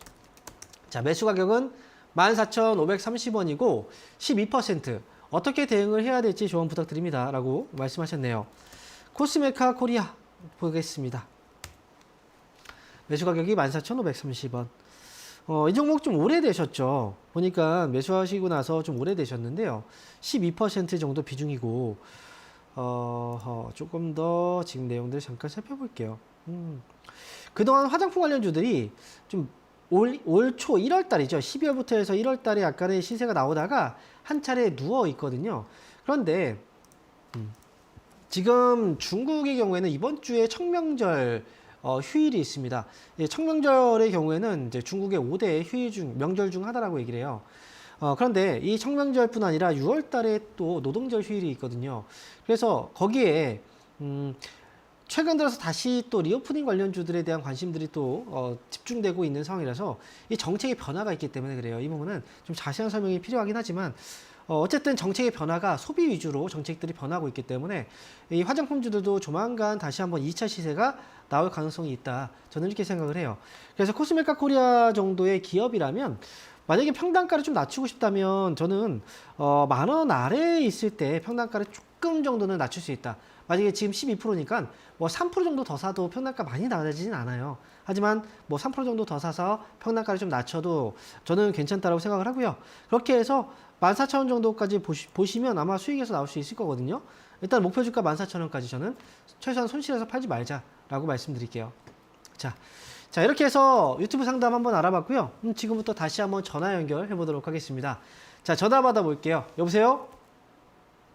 Speaker 1: 자, 매수 가격은 14,530원이고 12%. 어떻게 대응을 해야 될지 조언 부탁드립니다. 라고 말씀하셨네요. 코스메카 코리아 보겠습니다. 매수 가격이 14,530원. 이 종목 좀 오래되셨죠. 보니까 매수하시고 나서 좀 오래되셨는데요. 12% 정도 비중이고, 조금 더 지금 내용들을 잠깐 살펴볼게요. 그동안 화장품 관련주들이 좀 올 초 1월 달이죠. 12월부터 해서 1월 달에 약간의 시세가 나오다가 한 차례 누워 있거든요. 그런데 지금 중국의 경우에는 이번 주에 청명절 휴일이 있습니다. 청명절의 경우에는 이제 중국의 5대 휴일 중 명절 중 하나라고 얘기를 해요. 그런데 이 청명절뿐 아니라 6월 달에 또 노동절 휴일이 있거든요. 그래서 거기에 최근 들어서 다시 또 리오프닝 관련주들에 대한 관심들이 또 집중되고 있는 상황이라서 이 정책의 변화가 있기 때문에 그래요. 이 부분은 좀 자세한 설명이 필요하긴 하지만 어쨌든 정책의 변화가 소비 위주로 정책들이 변하고 있기 때문에 이 화장품주들도 조만간 다시 한번 2차 시세가 나올 가능성이 있다. 저는 이렇게 생각을 해요. 그래서 코스메카 코리아 정도의 기업이라면 만약에 평단가를 좀 낮추고 싶다면 저는 10,000원 아래에 있을 때 평단가를 조금 정도는 낮출 수 있다. 만약에 지금 12%니까 뭐 3% 정도 더 사도 평단가 많이 낮아지진 않아요. 하지만 뭐 3% 정도 더 사서 평단가를 좀 낮춰도 저는 괜찮다고 생각을 하고요. 그렇게 해서 14,000원 정도까지 보시면 아마 수익에서 나올 수 있을 거거든요. 일단 목표 주가 14,000원까지 저는 최소한 손실해서 팔지 말자라고 말씀드릴게요. 자 이렇게 해서 유튜브 상담 한번 알아봤고요. 지금부터 다시 한번 전화 연결해 보도록 하겠습니다. 자, 전화 받아볼게요. 여보세요?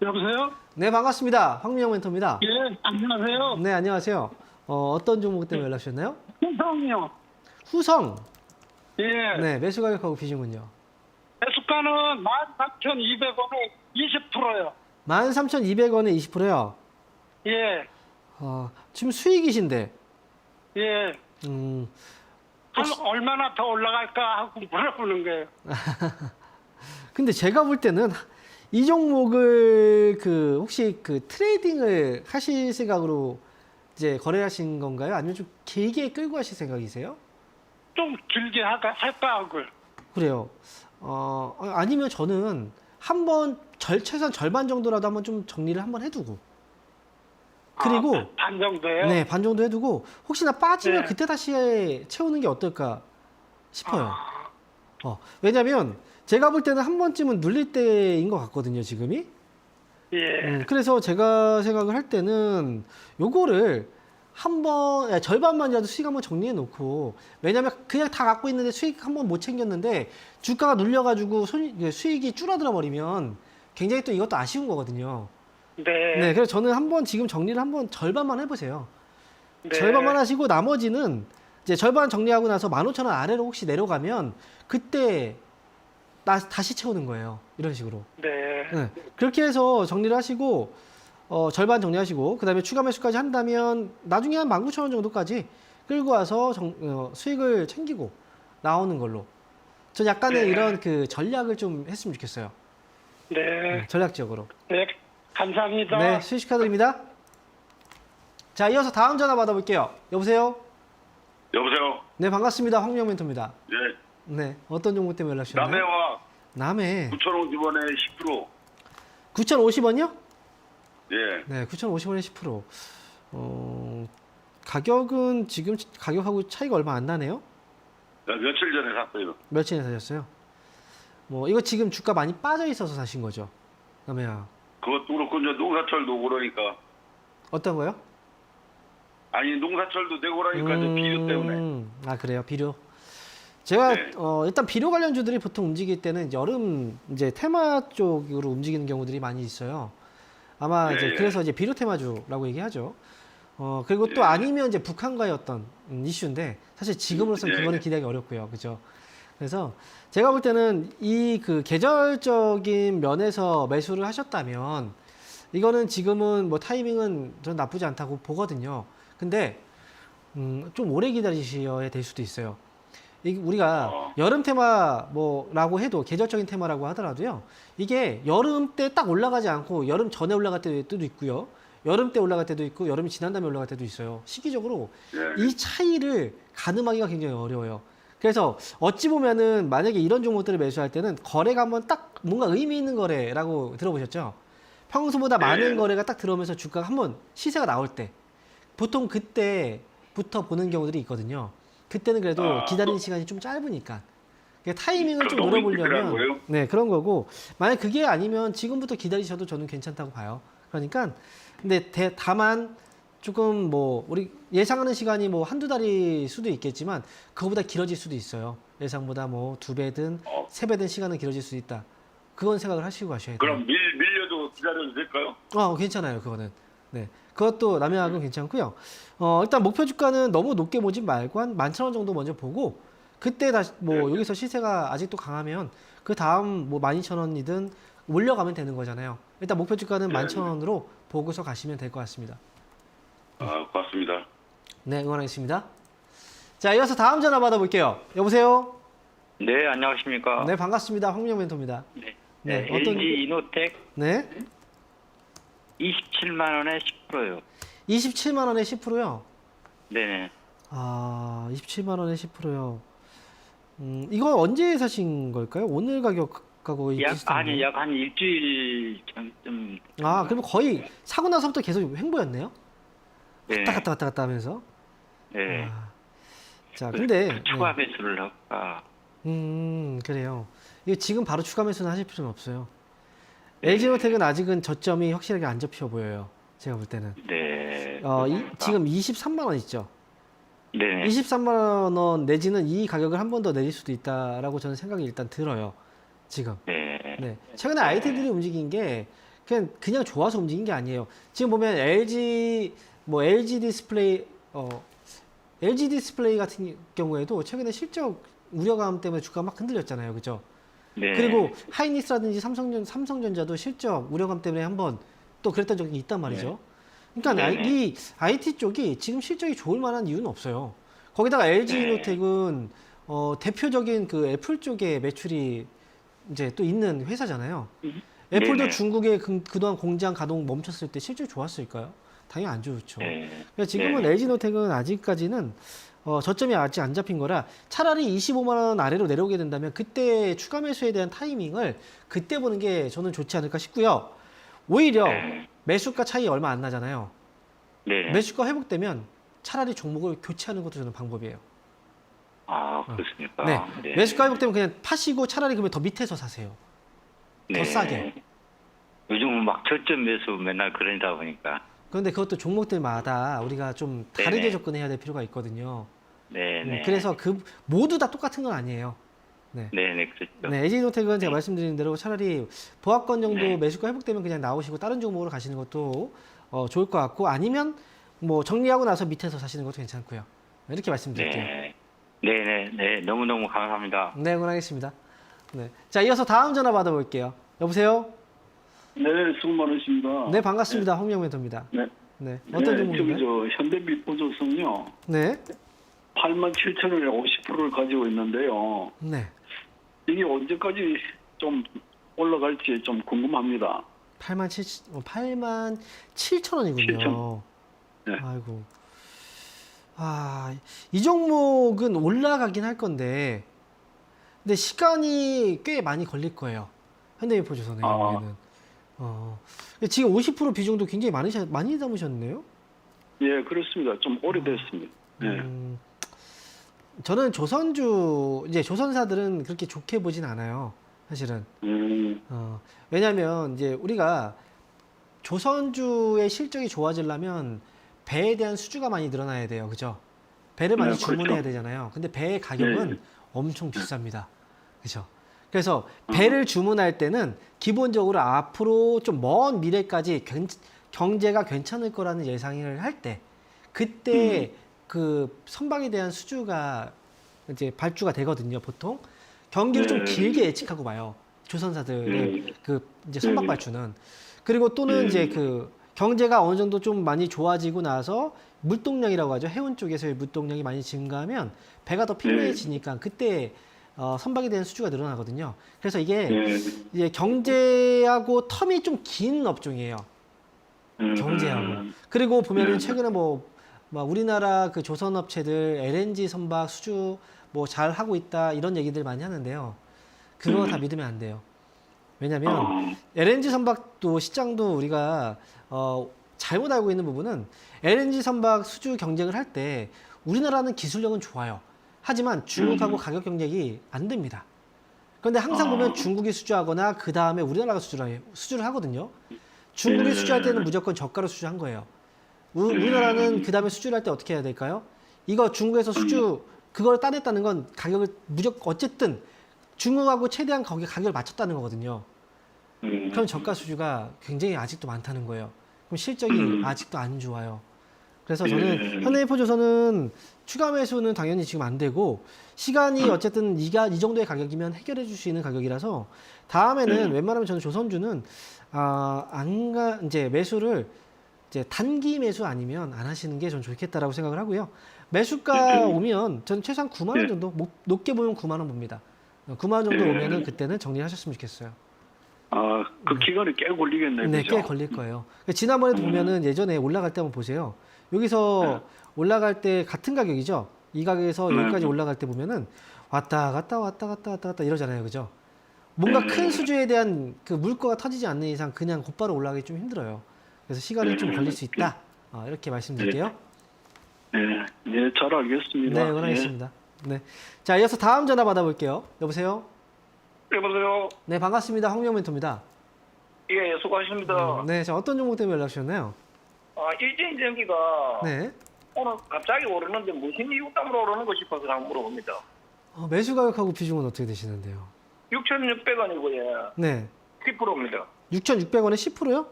Speaker 7: 여보세요?
Speaker 1: 네, 반갑습니다. 황민영 멘토입니다.
Speaker 7: 예, 안녕하세요.
Speaker 1: 네, 안녕하세요. 어떤 종목 때문에 연락 주셨나요?
Speaker 7: 후성이요.
Speaker 1: 후성.
Speaker 7: 예.
Speaker 1: 네, 매수 가격하고 비중은요?
Speaker 7: 매수가는 14,200원에 20%요.
Speaker 1: 13,200원에 20%요?
Speaker 7: 예.
Speaker 1: 지금 수익이신데.
Speaker 7: 예. 한
Speaker 1: 혹시-
Speaker 7: 얼마나 더 올라갈까 하고 물어보는 거예요.
Speaker 1: 근데 제가 볼 때는 이 종목을 혹시 트레이딩을 하실 생각으로 이제 거래하신 건가요? 아니면 좀 길게 끌고 하실 생각이세요?
Speaker 7: 좀 길게 할까 하고.
Speaker 1: 그래요. 아니면 저는 한번 최소한 절반 정도라도 한번 좀 정리를 한번 해두고 그리고
Speaker 7: 반 정도요?
Speaker 1: 네, 반 정도 해두고 혹시나 빠지면
Speaker 7: 네.
Speaker 1: 그때 다시 채우는 게 어떨까 싶어요. 왜냐면 제가 볼 때는 한 번쯤은 눌릴 때인 것 같거든요, 지금이.
Speaker 7: 예.
Speaker 1: 그래서 제가 생각을 할 때는 요거를 한번 절반만이라도 수익 한번 정리해 놓고 왜냐면 그냥 다 갖고 있는데 수익 한번 못 챙겼는데 주가가 눌려가지고 수익이 줄어들어 버리면 굉장히 또 이것도 아쉬운 거거든요.
Speaker 7: 네.
Speaker 1: 네, 그래서 저는 한번 지금 정리를 한번 절반만 해보세요.
Speaker 7: 네.
Speaker 1: 절반만 하시고 나머지는 이제 절반 정리하고 나서 15,000원 아래로 혹시 내려가면 그때 다시 채우는 거예요. 이런 식으로.
Speaker 7: 네.
Speaker 1: 네, 그렇게 해서 정리를 하시고 절반 정리하시고 그 다음에 추가 매수까지 한다면 나중에 한 19,000원 정도까지 끌고 와서 수익을 챙기고 나오는 걸로 전 약간의
Speaker 7: 네.
Speaker 1: 이런 전략을 좀 했으면 좋겠어요.
Speaker 7: 네.
Speaker 1: 전략적으로.
Speaker 7: 네. 감사합니다.
Speaker 1: 네, 수익 축하드립니다. 자, 이어서 다음 전화 받아볼게요. 여보세요?
Speaker 2: 여보세요.
Speaker 1: 네, 반갑습니다. 황민영 멘토입니다.
Speaker 2: 예.
Speaker 1: 네, 어떤 종목 때문에 연락 주셨나요?
Speaker 2: 남해와
Speaker 1: 남해
Speaker 2: 9,050원에 10%.
Speaker 1: 9,050원이요?
Speaker 2: 예.
Speaker 1: 네, 9,050원에 10%. 가격은 지금 가격하고 차이가 얼마 안 나네요?
Speaker 2: 며칠 전에 샀어요.
Speaker 1: 며칠에 사셨어요? 이거 지금 주가 많이 빠져 있어서 사신 거죠? 남해야.
Speaker 2: 그것도 그렇고 이제 농사철도 그러니까
Speaker 1: 어떤 거요?
Speaker 2: 아니 농사철도 내고 그러니까 이제 비료 때문에.
Speaker 1: 아, 그래요? 비료. 제가
Speaker 2: 네.
Speaker 1: 일단 비료 관련주들이 보통 움직일 때는 여름 이제 테마 쪽으로 움직이는 경우들이 많이 있어요. 아마
Speaker 2: 네,
Speaker 1: 이제
Speaker 2: 예.
Speaker 1: 그래서 이제 비료 테마주라고 얘기하죠. 그리고 또
Speaker 2: 예.
Speaker 1: 아니면 이제 북한과의 어떤 이슈인데 사실 지금으로서는
Speaker 2: 예.
Speaker 1: 그거는 기대하기 어렵고요. 그죠? 그래서 제가 볼 때는 이 계절적인 면에서 매수를 하셨다면 이거는 지금은 뭐 타이밍은 전 나쁘지 않다고 보거든요. 근데 좀 오래 기다리셔야 될 수도 있어요. 우리가 여름 테마 뭐라고 해도 계절적인 테마라고 하더라도요. 이게 여름 때 딱 올라가지 않고 여름 전에 올라갈 때도 있고요. 여름 때 올라갈 때도 있고 여름이 지난 다음에 올라갈 때도 있어요. 시기적으로
Speaker 2: 예.
Speaker 1: 이 차이를 가늠하기가 굉장히 어려워요. 그래서 어찌 보면은 만약에 이런 종목들을 매수할 때는 거래가 한번 딱 뭔가 의미 있는 거래라고 들어보셨죠? 평소보다 많은
Speaker 2: 네.
Speaker 1: 거래가 딱 들어오면서 주가가 한번 시세가 나올 때 보통 그때부터 보는 경우들이 있거든요. 그때는 그래도 기다리는 시간이 좀 짧으니까 타이밍을 좀
Speaker 2: 너무
Speaker 1: 노려보려면
Speaker 2: 있더라고요.
Speaker 1: 네, 그런 거고 만약 그게 아니면 지금부터 기다리셔도 저는 괜찮다고 봐요. 그러니까 근데 다만 조금 뭐 우리 예상하는 시간이 뭐 한두 달일 수도 있겠지만 그거보다 길어질 수도 있어요. 예상보다 뭐 2배든 3배든 시간은 길어질 수 있다. 그건 생각을 하시고 가셔야 돼요.
Speaker 8: 그럼 밀려도 기다려도 될까요?
Speaker 1: 괜찮아요. 그거는. 네. 그것도 남양은 괜찮고요. 일단 목표 주가는 너무 높게 보지 말고 한 11,000원 정도 먼저 보고 그때 다시 뭐 여기서 시세가 아직도 강하면 그 다음 뭐 12,000원이든 올려가면 되는 거잖아요. 일단 목표 주가는 11,000원으로 보고서 가시면 될 것 같습니다.
Speaker 8: 고맙습니다.
Speaker 1: 네, 응원하겠습니다. 자, 이어서 다음 전화 받아볼게요. 여보세요?
Speaker 9: 네, 안녕하십니까.
Speaker 1: 네, 반갑습니다. 황민영 멘토입니다.
Speaker 9: 네.
Speaker 1: 네,
Speaker 9: LG 이노텍
Speaker 1: 네?
Speaker 9: 27만 원에 10%요.
Speaker 1: 27만 원에 10%요?
Speaker 9: 네네.
Speaker 1: 27만 원에 10%요. 이거 언제 사신 걸까요? 오늘 가격하고 비슷한가요?
Speaker 9: 약 한 일주일 전쯤.
Speaker 1: 그럼 거의 사고 나서부터 계속 횡보였네요?
Speaker 9: 네.
Speaker 1: 왔다 갔다 하면서.
Speaker 9: 네.
Speaker 1: 자, 근데.
Speaker 9: 추가 매수를 할까.
Speaker 1: 그래요. 이거 지금 바로 추가 매수는 하실 필요는 없어요. LG노텍은 아직은 저점이 확실하게 안 접혀 보여요. 제가 볼 때는.
Speaker 9: 네.
Speaker 1: 지금 23만 원 있죠?
Speaker 9: 네네.
Speaker 1: 23만 원 내지는 이 가격을 한 번 더 내릴 수도 있다라고 저는 생각이 일단 들어요. 지금.
Speaker 9: 네.
Speaker 1: 네. 최근에 IT들이 움직인 게 그냥 좋아서 움직인 게 아니에요. 지금 보면 LG 디스플레이 LG 디스플레이 같은 경우에도 최근에 실적 우려감 때문에 주가가 막 흔들렸잖아요. 그죠?
Speaker 9: 네.
Speaker 1: 그리고 하이닉스라든지 삼성전자도 실적 우려감 때문에 한번 또 그랬던 적이 있단 말이죠. 그러니까 이 IT 쪽이 지금 실적이 좋을 만한 이유는 없어요. 거기다가 LG 이노텍은 대표적인 그 애플 쪽에 매출이 이제 또 있는 회사잖아요. 애플도
Speaker 9: 네네.
Speaker 1: 중국에 그동안 공장 가동 멈췄을 때 실적이 좋았을까요? 당연히 안 좋죠.
Speaker 9: 네.
Speaker 1: 그래서 지금은 LG 이노텍은 아직까지는 저점이 아직 안 잡힌 거라 차라리 25만 원 아래로 내려오게 된다면 그때 추가 매수에 대한 타이밍을 그때 보는 게 저는 좋지 않을까 싶고요. 오히려 매수가 차이 얼마 안 나잖아요.
Speaker 9: 네.
Speaker 1: 매수가 회복되면 차라리 종목을 교체하는 것도 저는 방법이에요.
Speaker 9: 그렇습니까?
Speaker 1: 네. 매수가 회복되면 그냥 파시고 차라리 그러면 더 밑에서 사세요. 더 싸게.
Speaker 9: 요즘은 막 저점 매수 맨날 그러다 보니까.
Speaker 1: 그런데 그것도 종목들마다 우리가 좀 다르게
Speaker 9: 네네.
Speaker 1: 접근해야 될 필요가 있거든요.
Speaker 9: 네네.
Speaker 1: 그래서 모두 다 똑같은 건 아니에요.
Speaker 9: 네네, 그렇죠.
Speaker 1: 네, LG노텍은 제가 말씀드린 대로 차라리 보합권 정도 매수가 회복되면 그냥 나오시고 다른 종목으로 가시는 것도 좋을 것 같고 아니면 뭐 정리하고 나서 밑에서 사시는 것도 괜찮고요. 이렇게 말씀드릴게요.
Speaker 9: 네네. 너무너무 감사합니다.
Speaker 1: 네, 응원하겠습니다. 네. 자, 이어서 다음 전화 받아볼게요. 여보세요?
Speaker 7: 네, 수고 많으십니다.
Speaker 1: 네, 반갑습니다. 홍명 멘토입니다.
Speaker 7: 네.
Speaker 1: 네. 어떤 종목인가요?
Speaker 7: 저기 현대미포조선요.
Speaker 1: 네.
Speaker 7: 87,000원에 50%를 가지고 있는데요.
Speaker 1: 네.
Speaker 7: 이게 언제까지 좀 올라갈지 좀 궁금합니다.
Speaker 1: 87,000원이군요.
Speaker 7: 7,000. 네.
Speaker 1: 아이고. 이 종목은 올라가긴 할 건데, 근데 시간이 꽤 많이 걸릴 거예요. 현대미포조선의 경우에는. 지금 50% 비중도 굉장히 많이 담으셨네요?
Speaker 7: 예, 그렇습니다. 좀 오래됐습니다. 네.
Speaker 1: 저는 조선사들은 그렇게 좋게 보진 않아요. 사실은. 왜냐면 이제 우리가 조선주의 실적이 좋아지려면 배에 대한 수주가 많이 늘어나야 돼요. 그죠? 배를 많이 주문해야 되잖아요. 근데 배의 가격은 엄청 비쌉니다. 그죠? 그래서 배를 주문할 때는 기본적으로 앞으로 좀 먼 미래까지 경제가 괜찮을 거라는 예상을 할 때 그때 그 선박에 대한 수주가 이제 발주가 되거든요. 보통 경기를 좀 길게 예측하고 봐요. 조선사들의 그 이제 선박 발주는. 그리고 또는 이제 그 경제가 어느 정도 좀 많이 좋아지고 나서 물동량이라고 하죠. 해운 쪽에서의 물동량이 많이 증가하면 배가 더 필요해지니까 그때 선박에 대한 수주가 늘어나거든요. 그래서 이게 이제 경제하고 텀이 좀 긴 업종이에요. 경제하고. 그리고 보면은 최근에 뭐 우리나라 그 조선업체들 LNG 선박 수주 뭐 잘 하고 있다 이런 얘기들 많이 하는데요. 그거 다 믿으면 안 돼요. 왜냐면 LNG 선박도 시장도 우리가 잘못 알고 있는 부분은 LNG 선박 수주 경쟁을 할 때 우리나라는 기술력은 좋아요. 하지만 중국하고 가격 경쟁이 안 됩니다. 그런데 항상 보면 중국이 수주하거나 그 다음에 우리나라가 수주를 하거든요. 중국이 수주할 때는 무조건 저가로 수주한 거예요. 우리나라는 그 다음에 수주를 할 때 어떻게 해야 될까요? 이거 중국에서 수주 그걸 따냈다는 건 가격을 무조건 어쨌든 중국하고 최대한 거기 가격을 맞췄다는 거거든요. 그럼 저가 수주가 굉장히 아직도 많다는 거예요. 그럼 실적이 아직도 안 좋아요. 그래서 저는 현대인포조선은 추가 매수는 당연히 지금 안 되고 시간이 어쨌든 이 정도의 가격이면 해결해 줄 수 있는 가격이라서 다음에는 웬만하면 저는 조선주는 이제 매수를 이제 단기 매수 아니면 안 하시는 게 전 좋겠다라고 생각을 하고요. 매수가 오면 저는 최소한 9만 원 정도 높게 보면 9만 원 봅니다. 9만 원 정도 오면은 그때는 정리하셨으면 좋겠어요.
Speaker 7: 그 기간이 꽤 걸리겠네요.
Speaker 1: 네,
Speaker 7: 그죠?
Speaker 1: 꽤 걸릴 거예요. 지난번에도 보면은 예전에 올라갈 때 한번 보세요. 여기서 올라갈 때 같은 가격이죠. 이 가격에서 여기까지 올라갈 때 보면은 왔다 갔다 이러잖아요. 그죠? 뭔가 큰 수주에 대한 그 물꼬가 터지지 않는 이상 그냥 곧바로 올라가기 좀 힘들어요. 그래서 시간이 좀 걸릴 수 있다. 이렇게 말씀드릴게요.
Speaker 7: 네, 잘 알겠습니다.
Speaker 1: 네, 원하겠습니다. 네. 자, 이어서 다음 전화 받아볼게요. 여보세요?
Speaker 2: 여보세요.
Speaker 1: 네, 반갑습니다. 황명 멘토입니다.
Speaker 2: 예, 수고하십니다.
Speaker 1: 네, 자, 어떤 종목 때문에 연락 주셨나요?
Speaker 2: 일진전기가
Speaker 1: 네.
Speaker 2: 오늘 갑자기 오르는데 무슨 이유 때문에 오르는 거 싶어서 한번 물어봅니다.
Speaker 1: 매수 가격하고 비중은 어떻게 되시는데요?
Speaker 2: 6,600원이고요.
Speaker 1: 네.
Speaker 2: 10%입니다.
Speaker 1: 6,600원에 10%요?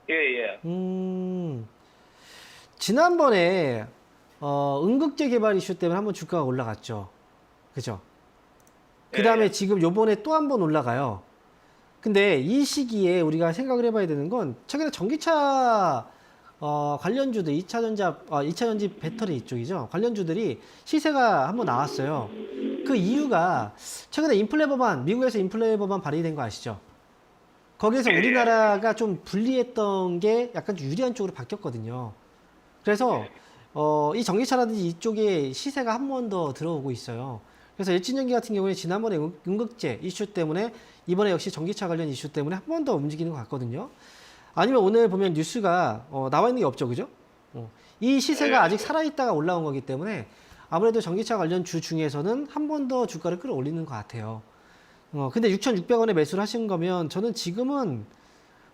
Speaker 2: 예.
Speaker 1: 지난번에 음극재 개발 이슈 때문에 한번 주가가 올라갔죠. 그죠? 그 다음에 지금 요번에 또 한 번 올라가요. 근데 이 시기에 우리가 생각을 해봐야 되는 건 최근에 전기차 관련주들 2차전지 배터리 이쪽이죠. 관련주들이 시세가 한번 나왔어요. 그 이유가 최근에 인플레 법안, 미국에서 인플레 법안 발의된 거 아시죠? 거기에서 우리나라가 좀 불리했던 게 약간 좀 유리한 쪽으로 바뀌었거든요. 그래서 이 전기차라든지 이쪽에 시세가 한 번 더 들어오고 있어요. 그래서 일진전기 같은 경우에 지난번에 음극재 이슈 때문에 이번에 역시 전기차 관련 이슈 때문에 한 번 더 움직이는 것 같거든요. 아니면 오늘 보면 뉴스가 나와 있는 게 없죠, 그죠? 이 시세가 아직 살아있다가 올라온 거기 때문에 아무래도 전기차 관련 주 중에서는 한 번 더 주가를 끌어올리는 것 같아요. 근데 6,600원에 매수를 하신 거면 저는 지금은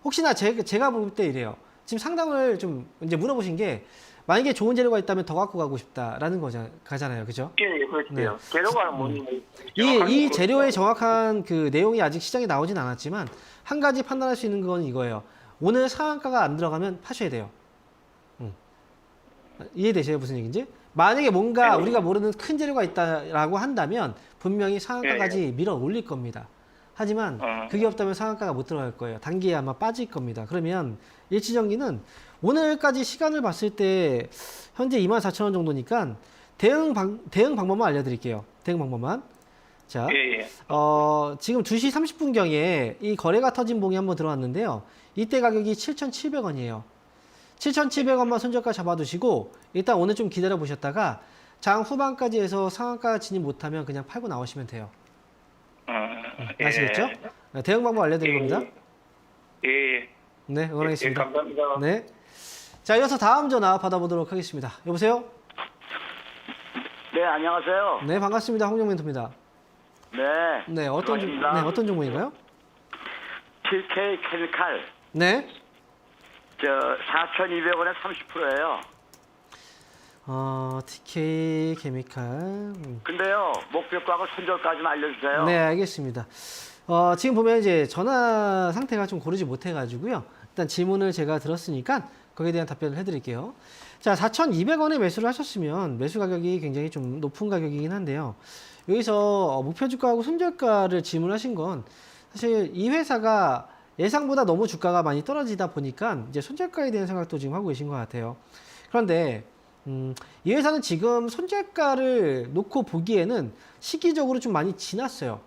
Speaker 1: 혹시나 제가 볼 때 이래요. 지금 상담을 좀 이제 물어보신 게 만약에 좋은 재료가 있다면 더 갖고 가고 싶다라는 거잖아요. 그죠?
Speaker 2: 예, 그렇죠. 재료가 뭐니?
Speaker 1: 이 재료의 정확한 그 내용이 아직 시장에 나오진 않았지만 한 가지 판단할 수 있는 건 이거예요. 오늘 상한가가 안 들어가면 파셔야 돼요. 이해되세요? 무슨 얘기인지? 만약에 뭔가 우리가 모르는 큰 재료가 있다라고 한다면 분명히 상한가까지 밀어 올릴 겁니다. 하지만 그게 없다면 상한가가 못 들어갈 거예요. 단기에 아마 빠질 겁니다. 그러면 일치전기는 오늘까지 시간을 봤을 때 현재 24,000원 정도니까 대응 방법만 알려드릴게요. 대응 방법만. 자, 지금 2시 30분경에 이 거래가 터진 봉이 한번 들어왔는데요. 이때 가격이 7,700원이에요. 7,700원만 손절가 잡아두시고 일단 오늘 좀 기다려 보셨다가 장 후반까지 해서 상한가 진입 못하면 그냥 팔고 나오시면 돼요. 아시겠죠? 대응 방법 알려드린 겁니다. 네, 응원하겠습니다.
Speaker 2: 감사합니다.
Speaker 1: 네. 자, 이어서 다음 전화 받아보도록 하겠습니다. 여보세요?
Speaker 2: 네, 안녕하세요.
Speaker 1: 네, 반갑습니다. 황정 멘토입니다. 네, 어떤 종목인가요?
Speaker 2: TK 케미칼.
Speaker 1: 네.
Speaker 2: 4,200원에 30%예요.
Speaker 1: TK 케미칼.
Speaker 2: 근데요, 목표가하고 손절까지는 알려주세요.
Speaker 1: 네, 알겠습니다. 지금 보면 이제 전화 상태가 좀 고르지 못해가지고요. 일단 질문을 제가 들었으니까 거기에 대한 답변을 해드릴게요. 자, 4,200원에 매수를 하셨으면 매수 가격이 굉장히 좀 높은 가격이긴 한데요. 여기서 목표 주가하고 손절가를 질문하신 건 사실 이 회사가 예상보다 너무 주가가 많이 떨어지다 보니까 이제 손절가에 대한 생각도 지금 하고 계신 것 같아요. 그런데 이 회사는 지금 손절가를 놓고 보기에는 시기적으로 좀 많이 지났어요.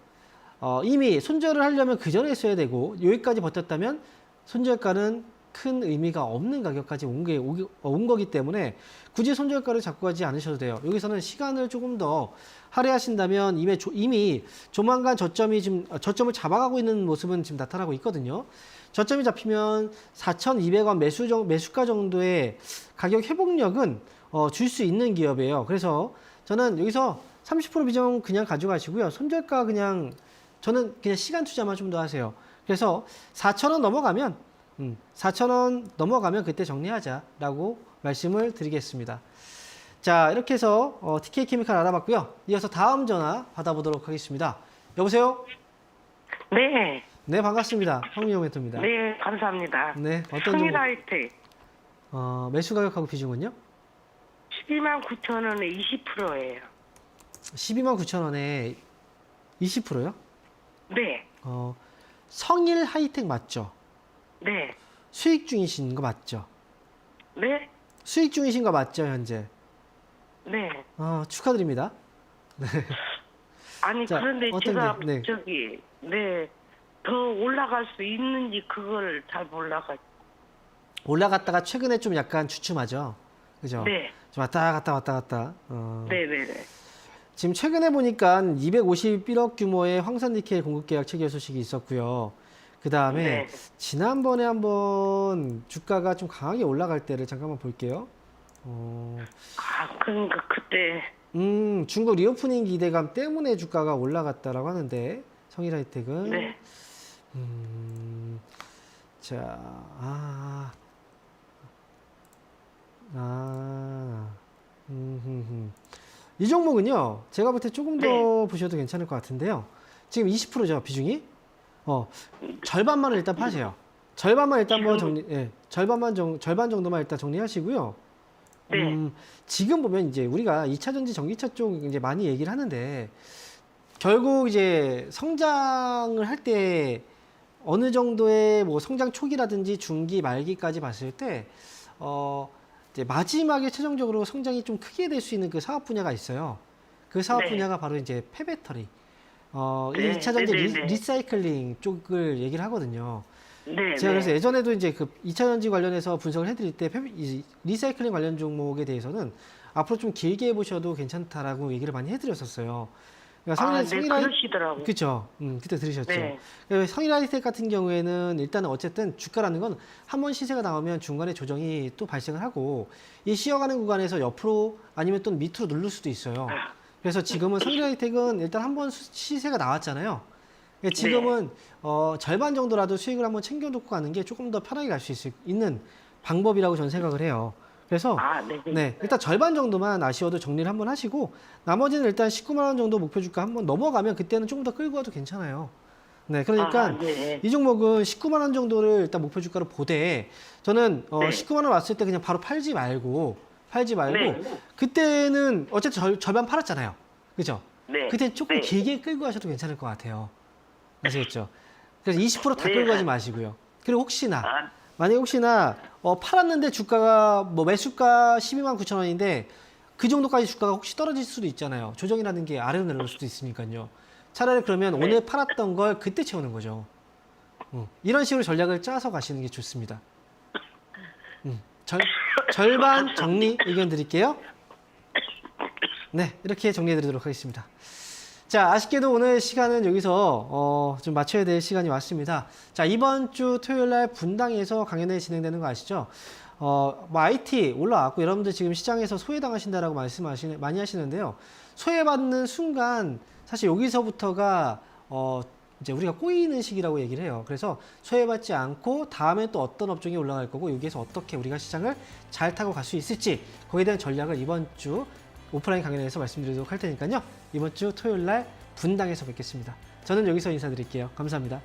Speaker 1: 이미 손절을 하려면 그 전에 했어야 되고 여기까지 버텼다면 손절가는 큰 의미가 없는 가격까지 온 거기 때문에 굳이 손절가를 잡고 가지 않으셔도 돼요. 여기서는 시간을 조금 더 할애하신다면 이미 조만간 저점을 잡아가고 있는 모습은 지금 나타나고 있거든요. 저점이 잡히면 4,200원 매수가 정도의 가격 회복력은 줄 수 있는 기업이에요. 그래서 저는 여기서 30% 비중 그냥 가져가시고요. 손절가 저는 그냥 시간 투자만 좀 더 하세요. 그래서 4,000원 넘어가면 4,000원 넘어가면 그때 정리하자라고 말씀을 드리겠습니다. 자, 이렇게 해서 TK 케미칼 알아봤고요. 이어서 다음 전화 받아보도록 하겠습니다. 여보세요?
Speaker 4: 네.
Speaker 1: 네, 반갑습니다. 황민영 멘토입니다.
Speaker 4: 네, 감사합니다.
Speaker 1: 네, 어떤
Speaker 4: 성일하이텍
Speaker 1: 매수 가격하고 비중은요?
Speaker 4: 129,000원에 20%예요.
Speaker 1: 129,000원에 20%요?
Speaker 4: 네.
Speaker 1: 성일 하이텍 맞죠?
Speaker 4: 네.
Speaker 1: 수익 중이신 거 맞죠?
Speaker 4: 네.
Speaker 1: 수익 중이신 거 맞죠, 현재?
Speaker 4: 네.
Speaker 1: 축하드립니다.
Speaker 4: 아니
Speaker 1: 자,
Speaker 4: 그런데
Speaker 1: 어떤
Speaker 4: 제가
Speaker 1: 게, 네.
Speaker 4: 더 올라갈 수 있는지 그걸 잘 몰라가지고.
Speaker 1: 올라갔다가 최근에 좀 약간 주춤하죠? 그죠?
Speaker 4: 네.
Speaker 1: 좀 왔다 갔다.
Speaker 4: 네네네.
Speaker 1: 지금 최근에 보니까 251억 규모의 황산니켈 공급 계약 체결 소식이 있었고요. 그 다음에
Speaker 4: 네.
Speaker 1: 지난번에 한번 주가가 좀 강하게 올라갈 때를 잠깐만 볼게요.
Speaker 4: 그러니까 그때.
Speaker 1: 중국 리오프닝 기대감 때문에 주가가 올라갔다라고 하는데 성일하이텍은
Speaker 4: 네.
Speaker 1: 자, 이 종목은요, 제가 볼 때 조금 더 보셔도 괜찮을 것 같은데요. 지금 20%죠, 비중이? 절반만을 일단 파세요. 절반만 일단 한번 절반 정도만 일단 정리하시고요.
Speaker 4: 네.
Speaker 1: 지금 보면 이제 우리가 2차 전지, 전기차 쪽 이제 많이 얘기를 하는데, 결국 이제 성장을 할 때 어느 정도의 뭐 성장 초기라든지 중기, 말기까지 봤을 때, 이제 마지막에 최종적으로 성장이 좀 크게 될 수 있는 그 사업 분야가 있어요. 그 사업
Speaker 4: 네.
Speaker 1: 분야가 바로 이제 폐배터리.
Speaker 4: 네.
Speaker 1: 2차 전지
Speaker 4: 네네네.
Speaker 1: 리사이클링 쪽을 얘기를 하거든요.
Speaker 4: 네.
Speaker 1: 제가 그래서
Speaker 4: 네.
Speaker 1: 예전에도 이제 그 2차 전지 관련해서 분석을 해드릴 때 이 리사이클링 관련 종목에 대해서는 앞으로 좀 길게 해보셔도 괜찮다라고 얘기를 많이 해드렸었어요. 그러니까
Speaker 4: 네, 그러시더라고요.
Speaker 1: 그렇죠. 그때 들으셨죠.
Speaker 4: 네.
Speaker 1: 성일하이텍 같은 경우에는 일단은 어쨌든 주가라는 건 한 번 시세가 나오면 중간에 조정이 또 발생을 하고 이 쉬어가는 구간에서 옆으로 아니면 또 밑으로 누를 수도 있어요. 그래서 지금은 성일하이텍은 일단 한 번 시세가 나왔잖아요. 그러니까 지금은 절반 정도라도 수익을 한번 챙겨놓고 가는 게 조금 더 편하게 갈 수 있는 방법이라고 저는 생각을 해요. 그래서 네, 일단 절반 정도만 아쉬워도 정리를 한번 하시고 나머지는 일단 19만 원 정도 목표 주가 한번 넘어가면 그때는 조금 더 끌고 가도 괜찮아요. 네, 그러니까
Speaker 4: 네.
Speaker 1: 이 종목은 19만 원 정도를 일단 목표 주가로 보되 저는 19만 원 왔을 때 그냥 바로 팔지 말고
Speaker 4: 네.
Speaker 1: 그때는 어쨌든 절반 팔았잖아요. 그죠?
Speaker 4: 네.
Speaker 1: 그때 조금
Speaker 4: 네.
Speaker 1: 길게 끌고 가셔도 괜찮을 것 같아요. 아시겠죠? 그래서 20% 다
Speaker 4: 네.
Speaker 1: 끌고 가지 마시고요. 그리고 만약에 혹시나 팔았는데 주가가 뭐 매수가 12만 9천 원인데 그 정도까지 주가가 혹시 떨어질 수도 있잖아요. 조정이라는 게 아래로 내려올 수도 있으니까요. 차라리 그러면 오늘 팔았던 걸 그때 채우는 거죠. 이런 식으로 전략을 짜서 가시는 게 좋습니다. 절반 정리 의견 드릴게요. 네, 이렇게 정리해 드리도록 하겠습니다. 자, 아쉽게도 오늘 시간은 여기서 좀 맞춰야 될 시간이 왔습니다. 자, 이번 주 토요일 날 분당에서 강연회 진행되는 거 아시죠? 뭐 IT 올라왔고 여러분들 지금 시장에서 소외당하신다라고 많이 하시는데요. 소외받는 순간 사실 여기서부터가 이제 우리가 꼬이는 시기라고 얘기를 해요. 그래서 소외받지 않고 다음에 또 어떤 업종이 올라갈 거고 여기에서 어떻게 우리가 시장을 잘 타고 갈 수 있을지 거기에 대한 전략을 이번 주 오프라인 강연에서 말씀드리도록 할 테니까요. 이번 주 토요일 날 분당에서 뵙겠습니다. 저는 여기서 인사드릴게요. 감사합니다.